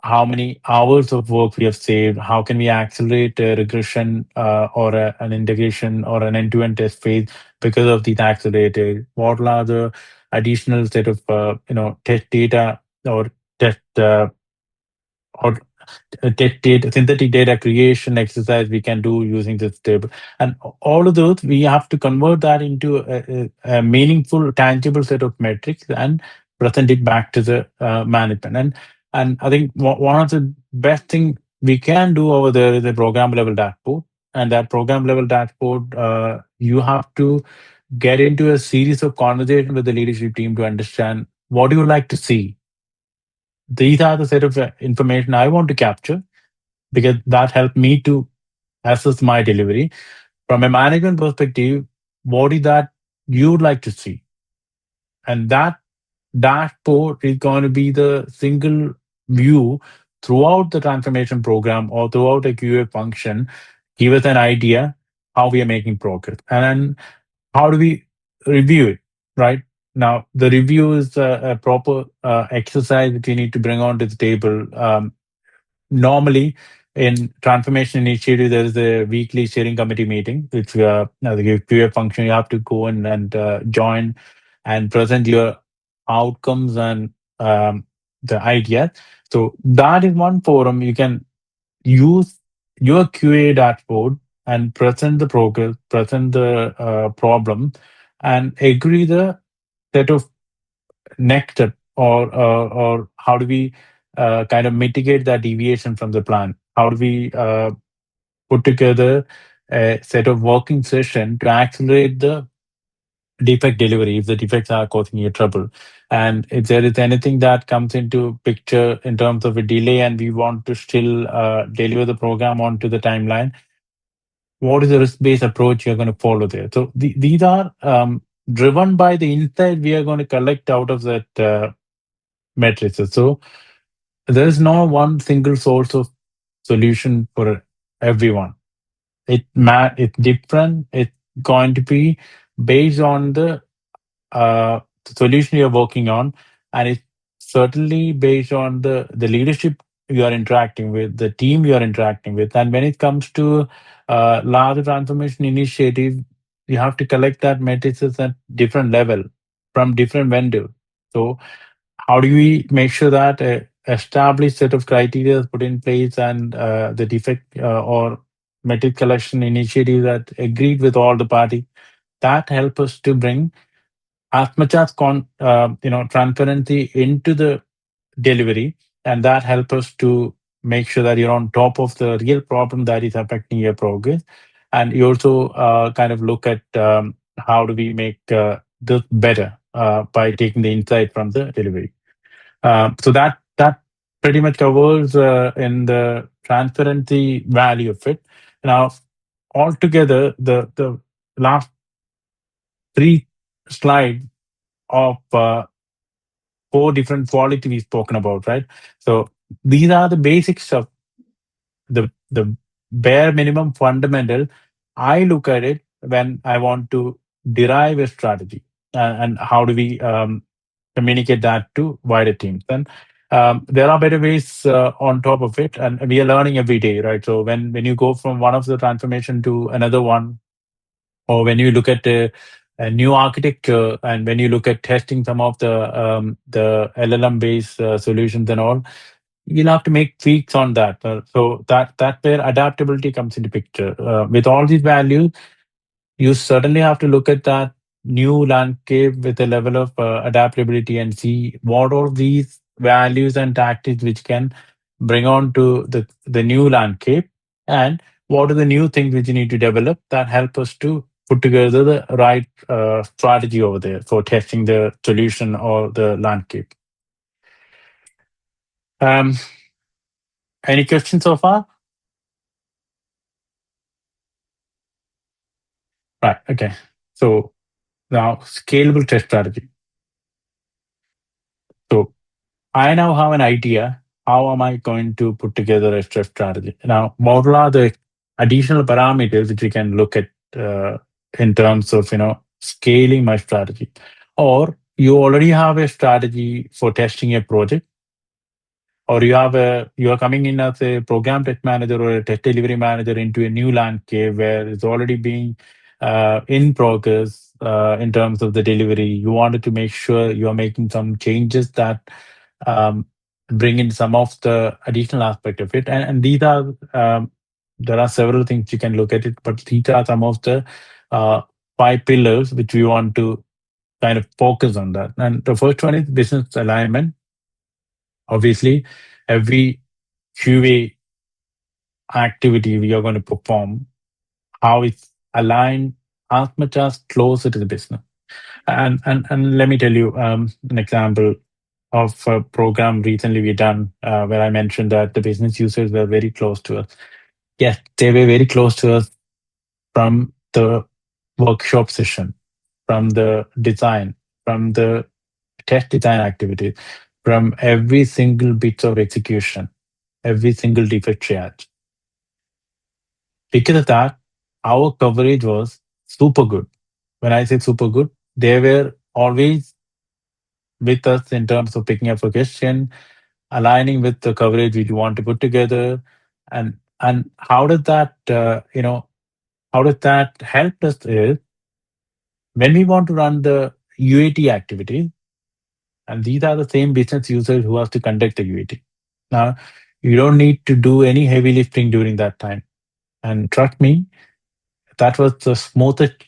how many hours of work we have saved, how can we accelerate a regression or an integration or an end-to-end test phase because of these accelerators, what are the additional set of test data or test or data, synthetic data creation exercise we can do using this table. And all of those, we have to convert that into a meaningful, tangible set of metrics and present it back to the management. And I think one of the best thing we can do over there is a program level dashboard. And that program level dashboard, you have to get into a series of conversation with the leadership team to understand what you would like to see. These are the set of information I want to capture because that helped me to assess my delivery. From a management perspective, what is that you'd like to see. And that dashboard is going to be the single view throughout the transformation program or throughout a QA function, give us an idea how we are making progress. And then how do we review it, right? Now, the review is a proper exercise that you need to bring onto the table. Normally, in transformation initiative, there is a weekly steering committee meeting, which the QA function, you have to go in and join and present your outcomes and the idea. So that is one forum you can use your QA dashboard and present the progress, present the problem, and agree the set of next step, or how do we kind of mitigate that deviation from the plan? How do we put together a set of working session to accelerate the defect delivery if the defects are causing you trouble? And if there is anything that comes into picture in terms of a delay and we want to still deliver the program onto the timeline, what is the risk-based approach you're going to follow there? So these are driven by the insight we are going to collect out of that matrices. So there is no one single source of solution for everyone. It's different. It's going to be based on the solution you're working on, and it's certainly based on the leadership you are interacting with, the team you are interacting with. And when it comes to large transformation initiative, you have to collect that matrices at different level from different vendors. So how do we make sure that a established set of criteria is put in place, and the defect or metric collection initiative that agreed with all the parties, that help us to bring as much as transparency into the delivery, and that help us to make sure that you're on top of the real problem that is affecting your progress. And you also kind of look at how do we make this better by taking the insight from the delivery. So that pretty much covers in the transparency value of it. Now, altogether, the last three slides of four different quality we've spoken about, right? So these are the basics of the bare minimum fundamental. I look at it when I want to derive a strategy, and how do we communicate that to wider teams. And there are better ways on top of it, and we are learning every day, right? So when you go from one of the transformation to another one, or when you look at a new architecture, and when you look at testing some of the LLM based solutions and all, you'll have to make tweaks on that. So that where adaptability comes into picture. With all these values, you certainly have to look at that new landscape with a level of adaptability and see what are these values and tactics which can bring on to the new landscape, and what are the new things which you need to develop that help us to put together the right strategy over there for testing the solution or the landscape. Um, any questions so far? Right. Okay. So now scalable test strategy. So I now have an idea. How am I going to put together a test strategy? Now, what are the additional parameters that we can look at in terms of scaling my strategy? Or you already have a strategy for testing a project, or you are coming in as a program test manager or a test delivery manager into a new landscape where it's already being in progress in terms of the delivery. You wanted to make sure you are making some changes that um, bring in some of the additional aspect of it. And these are there are several things you can look at it, but these are some of the uh, five pillars which we want to kind of focus on that. And the first one is business alignment. Obviously, every QA activity we are going to perform, how it's aligned as much as closer to the business. And let me tell you an example of a program recently we done where I mentioned that the business users were very close to us. Yes, they were very close to us from the workshop session, from the design, from the test design activities, from every single bit of execution, every single defect triage. Because of that, our coverage was super good. When I say super good, they were always with us in terms of picking up a question, aligning with the coverage we want to put together, and how does that how does that help us is when we want to run the UAT activity, and these are the same business users who have to conduct the UAT. Now, you don't need to do any heavy lifting during that time. And trust me, that was the smoothest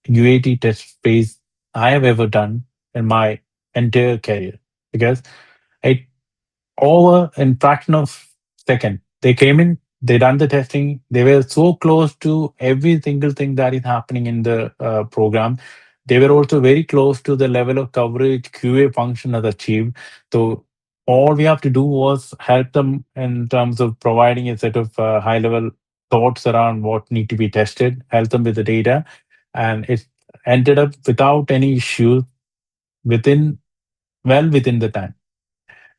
UAT test phase I have ever done in my entire career because it over in fraction of second. They came in, they done the testing. They were so close to every single thing that is happening in the program. They were also very close to the level of coverage QA function has achieved. So all we have to do was help them in terms of providing a set of high level thoughts around what need to be tested, help them with the data, and it ended up without any issues within within the time.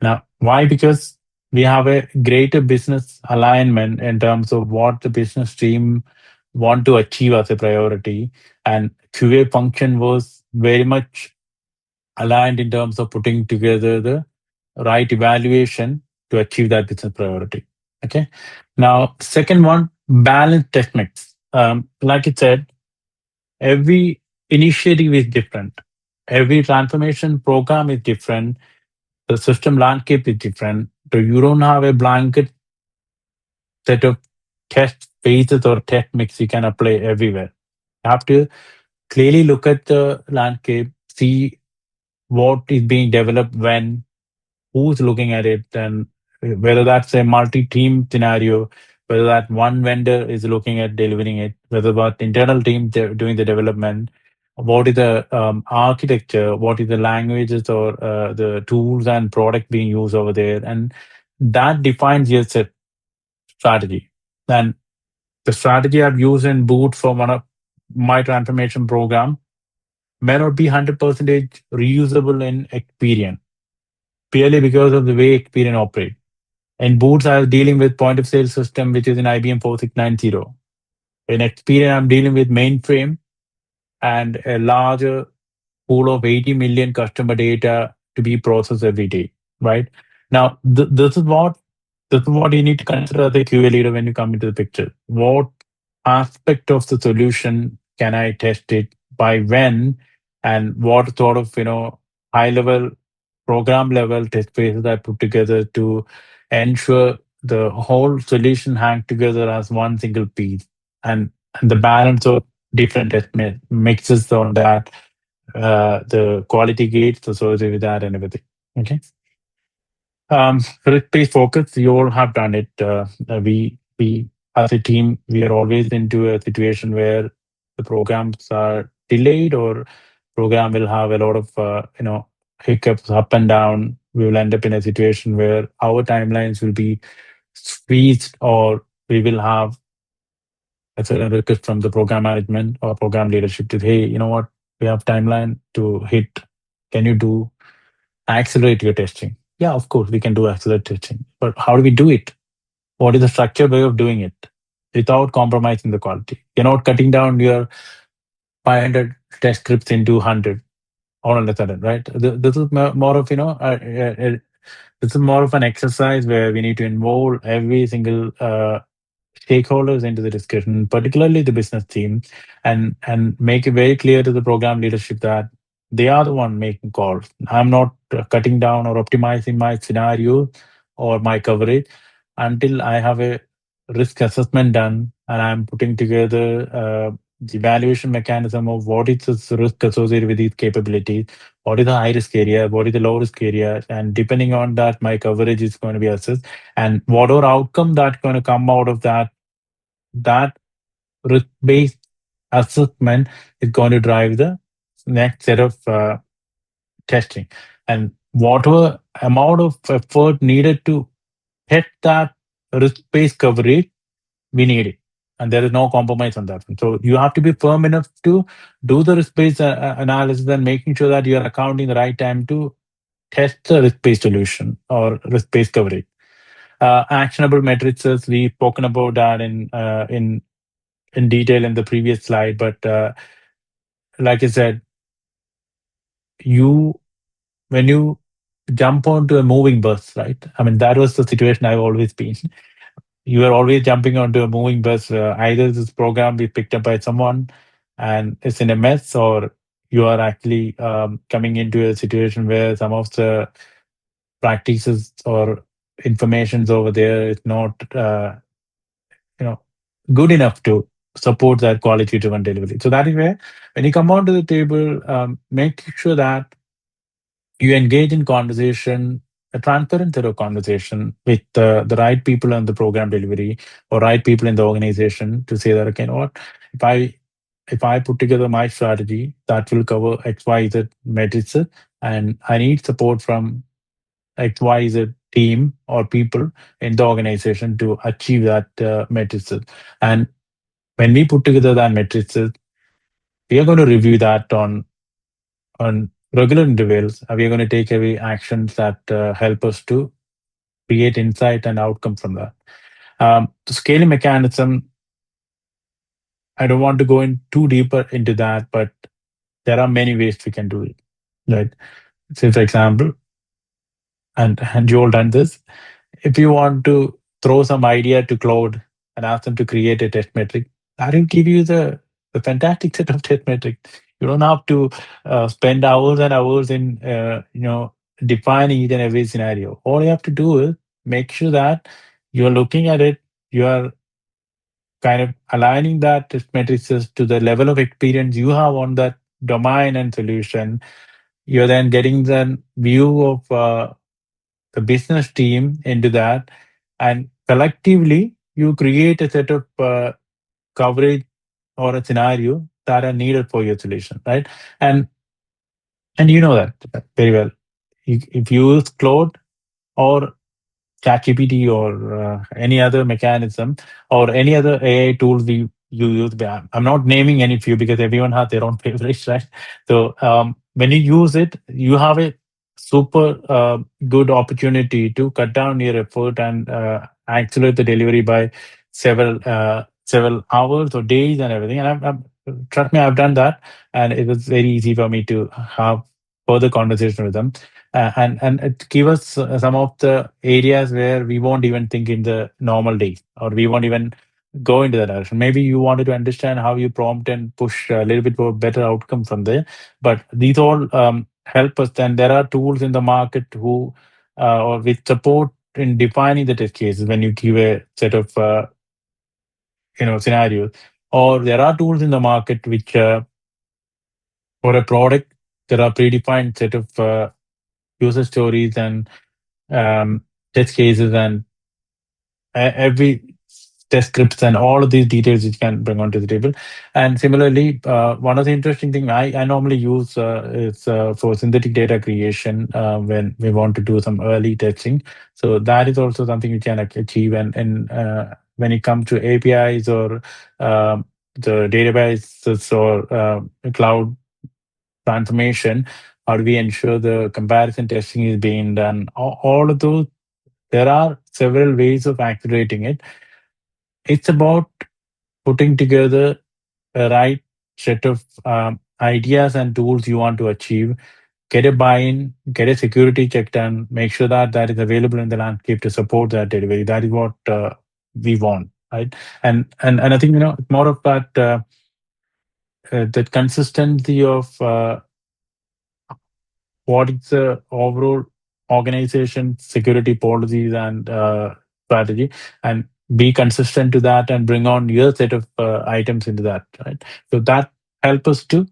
Now, why? Because we have a greater business alignment in terms of what the business team want to achieve as a priority. And QA function was very much aligned in terms of putting together the right evaluation to achieve that business priority. Okay. Now, second one, balanced test mix. Like I said, every initiative is different. Every transformation program is different, the system landscape is different. So you don't have a blanket set of test phases or test mix you can apply everywhere. You have to clearly look at the landscape, see what is being developed when, who's looking at it, and whether that's a multi-team scenario, whether that one vendor is looking at delivering it, whether that internal team doing the development, what is the architecture, what is the languages or the tools and product being used over there, and that defines your strategy. And the strategy I've used in Boot for one of my transformation program may not be 100% reusable in Experian, purely because of the way Experian operates. In Boots, I was dealing with point of sale system, which is in IBM 4690. In Experian, I'm dealing with mainframe and a larger pool of 80 million customer data to be processed every day. Right now, this is what you need to consider as a QA leader when you come into the picture. What aspect of the solution can I test it by when, and what sort of high level program level test cases I put together to ensure the whole solution hang together as one single piece, and the balance of different test mixes on that, the quality gates associated with that and everything. Okay. Risk-based focus, you all have done it. We as a team, we are always into a situation where the programs are delayed or program will have a lot of hiccups up and down. We will end up in a situation where our timelines will be squeezed, or we will have a certain request from the program management or program leadership to, hey, you know what, we have timeline to hit. Can you do accelerate your testing? Yeah, of course, we can do accelerate testing. But how do we do it? What is the structured way of doing it without compromising the quality? You're not cutting down your 500 test scripts into 100 all of a sudden, right? This is more of, this is more of an exercise where we need to involve every single stakeholders into the discussion, particularly the business team, and make it very clear to the program leadership that they are the one making calls. I'm not cutting down or optimizing my scenario or my coverage until I have a risk assessment done and I'm putting together the evaluation mechanism of what is the risk associated with these capabilities, what is the high risk area, what is the low risk area, and depending on that, my coverage is going to be assessed, and whatever outcome that's going to come out of that risk-based assessment is going to drive the next set of testing. And whatever amount of effort needed to hit that risk-based coverage, we need it. and there is no compromise on that. So you have to be firm enough to do the risk-based analysis and making sure that you are accounting the right time to test the risk-based solution or risk-based coverage. Actionable matrices, we've spoken about that in detail in the previous slide, but like I said, you when you jump onto a moving bus, right? I mean, that was the situation I've always been. You are always jumping onto a moving bus. Either this program be picked up by someone and it's in a mess, or you are actually coming into a situation where some of the practices or informations over there is not you know good enough to support that quality driven delivery. So that is where when you come onto the table, make sure that you engage in conversation, a transparent sort of conversation with the right people on the program delivery or right people in the organization to say that, okay, you know what, if I if I put together my strategy that will cover X, Y, Z metrics, and I need support from X, Y, Z team or people in the organization to achieve that metrics. And when we put together that metrics, we are going to review that on regular intervals. We are going to take away actions that help us to create insight and outcome from that. The scaling mechanism, I don't want to go in too deeper into that, but there are many ways we can do it. Right. Say, for example, and you all done this. If you want to throw some idea to Claude and ask them to create a test metric, that will give you the fantastic set of test metrics. You don't have to spend hours and hours in defining each and every scenario. All you have to do is make sure that you are looking at it, you are kind of aligning that test matrices to the level of experience you have on that domain and solution. You're then getting the view of the business team into that, and collectively you create a set of coverage or a scenario that are needed for your solution, right? and and you know that very well. If you use Claude or ChatGPT or any other mechanism or any other AI tools you use. I'm not naming any few because everyone has their own favorites, right? So when you use it, you have a super good opportunity to cut down your effort and accelerate the delivery by several hours or days and everything. And trust me, I've done that, and it was very easy for me to have further conversation with them, and it give us some of the areas where we won't even think in the normal days, or we won't even go into that direction. Maybe you wanted to understand how you prompt and push a little bit more better outcome from there, but these all help us. Then there are tools in the market who or with support in defining the test cases when you give a set of scenarios, or there are tools in the market which for a product there are predefined set of user stories and test cases and every test scripts and all of these details you can bring onto the table. And similarly, one of the interesting thing I normally use is for synthetic data creation when we want to do some early testing. So that is also something you can achieve. And when it comes to APIs or the databases or cloud transformation, how do we ensure the comparison testing is being done? All of those, there are several ways of accelerating it. It's about putting together a right set of ideas and tools you want to achieve, get a buy-in, get a security check done, make sure that that is available in the landscape to support that delivery. That is what we want, right? And I think it's more of that consistency of what is the overall organization security policies and strategy, and be consistent to that and bring on your set of items into that, right? So that help us to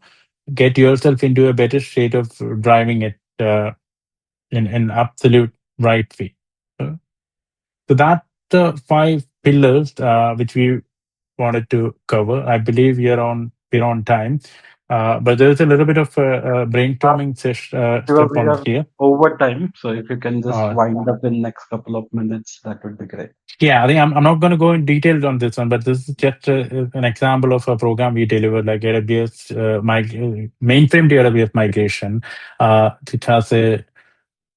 get yourself into a better state of driving it in absolute right way. Uh, so that the five pillars which we wanted to cover. I believe we're on time. But there's a little bit of
Uh,
brainstorming
Shiva,
step
we
on
are
here.
over time, so if you can just
Uh,
wind up in next couple of minutes, that would be great.
Yeah, I think I'm not going to go in detail on this one, but this is just an example of a program we delivered, like AWS mainframe to AWS migration, which has a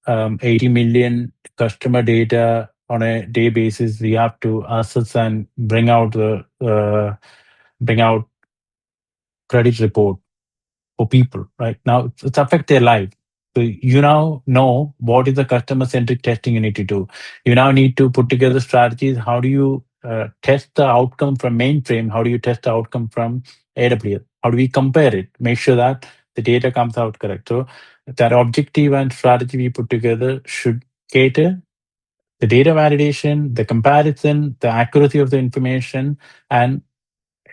80 million customer data on a day basis. We have to assess and bring out credit report for people. Right now, it's affect their life. So you now know what is the customer centric testing you need to do. You now need to put together strategies. How do you test the outcome from mainframe? How do you test the outcome from AWS? How do we compare it? Make sure that the data comes out correct. So that objective and strategy we put together should cater the data validation, the comparison, the accuracy of the information, and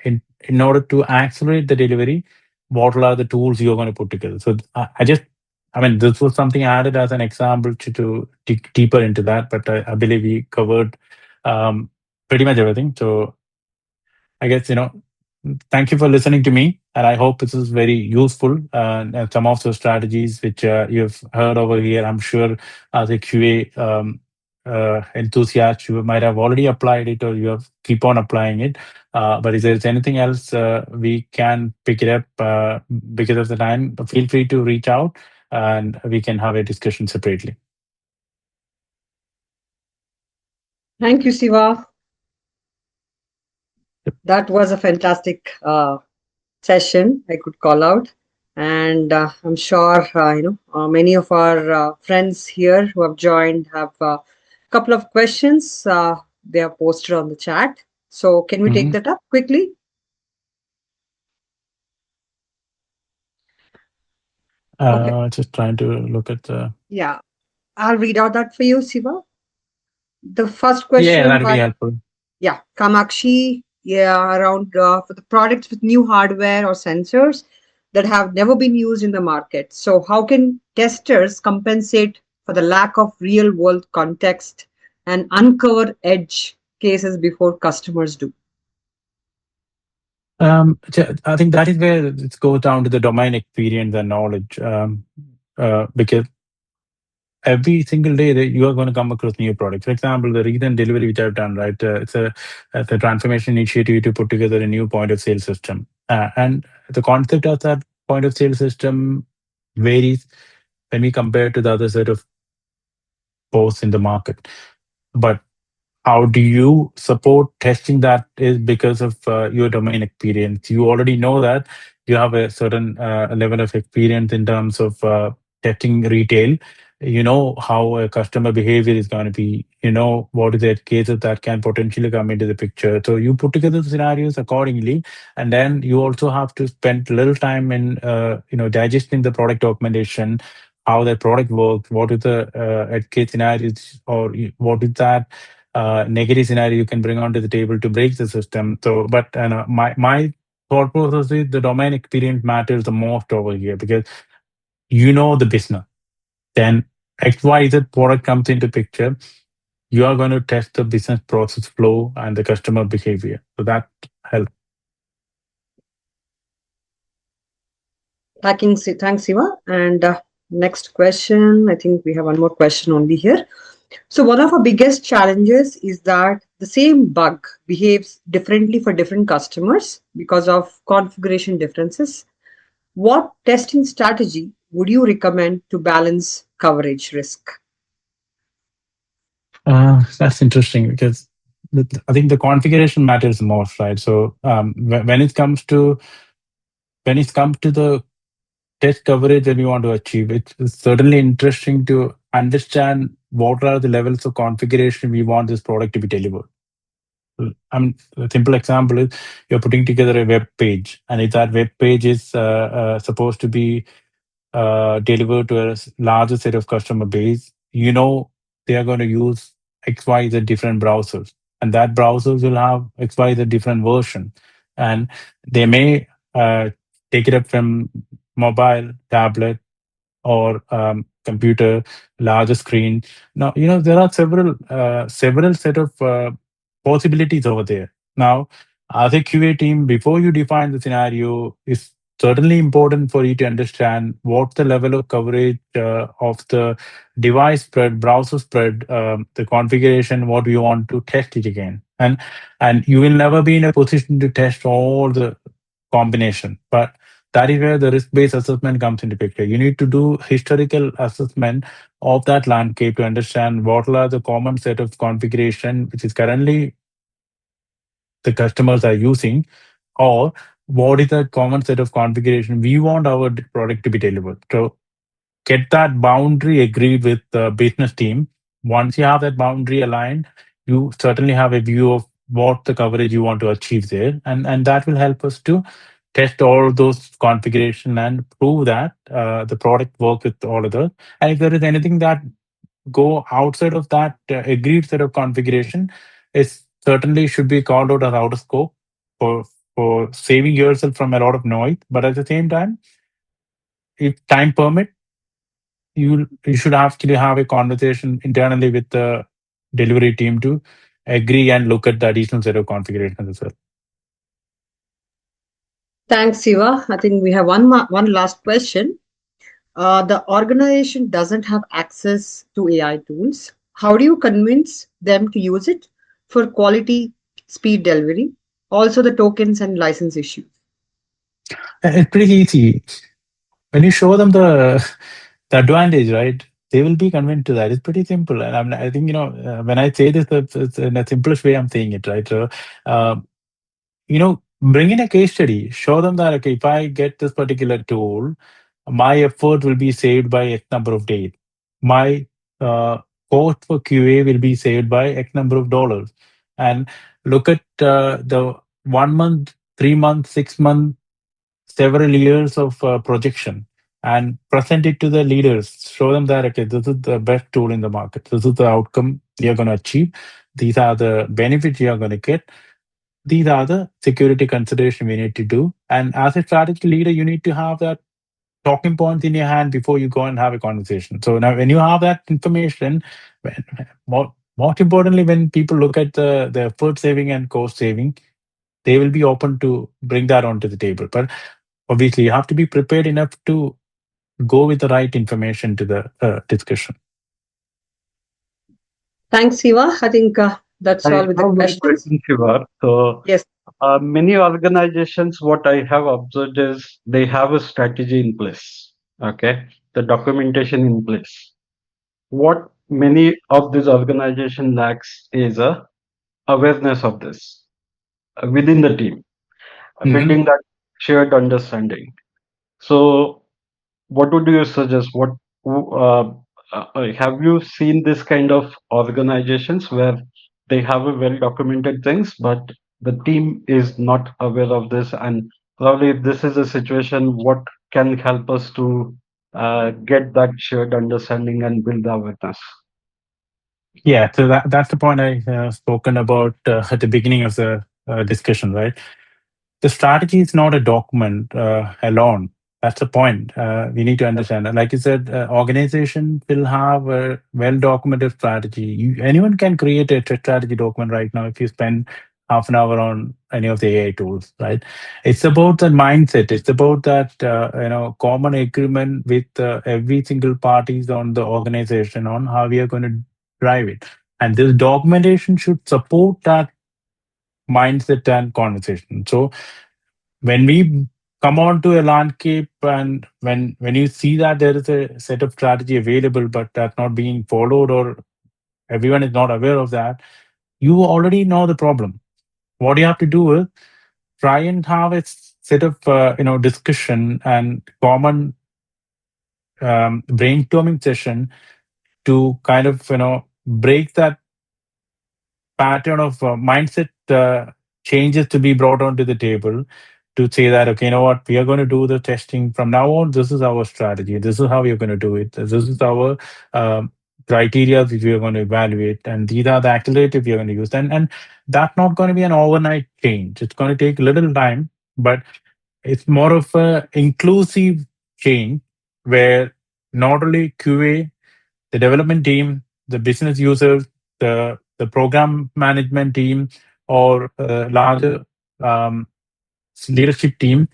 in order to accelerate the delivery, what are the tools you're going to put together? So I mean, this was something I added as an example to dig deeper into that, but I believe we covered um, pretty much everything. So I guess, thank you for listening to me. And I hope this is very useful. And some of the strategies which you've heard over here, I'm sure as a QA enthusiast, you might have already applied it or you have keep on applying it. But if there's anything else we can pick it up because of the time, feel free to reach out and we can have a discussion separately.
Thank you, Siva. That was a fantastic session, I could call out. And I'm sure many of our friends here who have joined have a couple of questions. They are posted on the chat. So can we take
Mhm.
that up quickly? Okay.
Just trying to look at the.
Yeah, I'll read out that for you, Siva. The first
Yeah,
question
that would be
by,
helpful.
yeah, Kamakshi, yeah, around for the products with new hardware or sensors that have never been used in the market. So, how can testers compensate for the lack of real world context and uncover edge cases before customers do?
I think that is where it goes down to the domain experience and knowledge. Because every single day that you are going to come across new products. For example, the recent delivery which I've done, right? It's a transformation initiative to put together a new point of sale system, and the concept of that point of sale system varies when we compare to the other set of posts in the market. But how do you support testing that is because of your domain experience. You already know that you have a certain level of experience in terms of testing retail. You know how a customer behavior is going to be. You know what is the cases that can potentially come into the picture. So you put together the scenarios accordingly, and then you also have to spend a little time in digesting the product documentation, how the product works, what is the edge case scenarios, or what is that negative scenario you can bring onto the table to break the system. So, but my thought process is the domain experience matters the most over here because you know the business. Then XYZ product comes into picture. You are going to test the business process flow and the customer behavior. So that helps.
Thanks, Siva. And next question. I think we have one more question only here. So, one of our biggest challenges is that the same bug behaves differently for different customers because of configuration differences. What testing strategy would you recommend to balance coverage risk?
That's interesting because I think the configuration matters the most, right? So when it comes to the test coverage that we want to achieve, it's certainly interesting to understand what are the levels of configuration we want this product to be delivered. A simple example is you're putting together a web page, and if that web page is supposed to be delivered to a larger set of customer base, you know they are going to use XYZ different browsers, and that browsers will have XYZ different version, and they may take it up from mobile, tablet, or computer, larger screen. Now, there are several set of possibilities over there. Now, as a QA team, before you define the scenario, is certainly important for you to understand what the level of coverage of the device spread, browser spread, the configuration, what you want to test it again. And you will never be in a position to test all the combination. But that is where the risk-based assessment comes into picture. You need to do historical assessment of that landscape to understand what are the common set of configuration which is currently the customers are using, or what is the common set of configuration we want our product to be delivered. So get that boundary agreed with the business team. Once you have that boundary aligned, you certainly have a view of what the coverage you want to achieve there, and that will help us to test all those configuration and prove that the product works with all of those. And if there is anything that go outside of that agreed set of configuration, it certainly should be called out as out of scope for saving yourself from a lot of noise. But at the same time, if time permit, you should actually have a conversation internally with the delivery team to agree and look at the additional set of configurations as well.
Thanks, Siva. I think we have one last question. The organization doesn't have access to AI tools. How do you convince them to use it for quality speed delivery? Also, the tokens and license issues.
It's pretty easy. When you show them the advantage, right? They will be convinced to that. It's pretty simple, and I think when I say this, it's in the simplest way I'm saying it, right? So, uh, bring in a case study. Show them that okay, if I get this particular tool, my effort will be saved by X number of days. My uh, cost for QA will be saved by X number of dollars. And look at the 1 month, 3 months, 6 months, several years of projection and present it to the leaders. Show them that, okay, this is the best tool in the market. This is the outcome you're going to achieve. These are the benefits you are going to get. These are the security consideration we need to do. And as a strategy leader, you need to have that talking points in your hand before you go and have a conversation. So now when you have that information, when, most importantly, when people look at the effort saving and cost saving, they will be open to bring that onto the table. But obviously, you have to be prepared enough to go with the right information to the discussion.
Thanks, Siva. I think that's
I
all with the
have one
questions.
question, Shiva. So,
Yes.
many organizations, what I have observed is they have a strategy in place. Okay, the documentation in place. What many of these organization lacks is a awareness of this within the team,
Mhm.
building that shared understanding. So, what would you suggest? Have you seen this kind of organizations where they have a well documented things, but the team is not aware of this? And probably if this is a situation, what can help us to get that shared understanding and build awareness?
Yeah, so that's the point I spoken about at the beginning of the discussion, right? The strategy is not a document alone. That's the point. We need to understand. Like you said, organization will have a well-documented strategy. Anyone can create a strategy document right now if you spend half an hour on any of the AI tools, right? It's about the mindset. It's about that common agreement with every single parties on the organization on how we are going to drive it. And this documentation should support that mindset and conversation. So when we come on to a landscape and when you see that there is a set of strategy available but that's not being followed or everyone is not aware of that, you already know the problem. What you have to do is try and have a set of discussion and common brainstorming session to kind of break that pattern of mindset changes to be brought onto the table to say that, okay, you know what, we are going to do the testing from now on. This is our strategy. This is how we are going to do it. This is our criteria which we are going to evaluate. And these are the accelerators we are going to use. And that's not going to be an overnight change. It's going to take a little time, but it's more of a inclusive change where not only QA, the development team, the business users, the program management team, or larger um, leadership team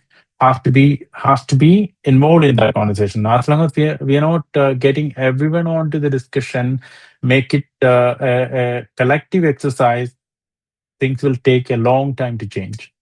has to be involved in that conversation. As long as we are not getting everyone onto the discussion, make it a collective exercise, things will take a long time to change.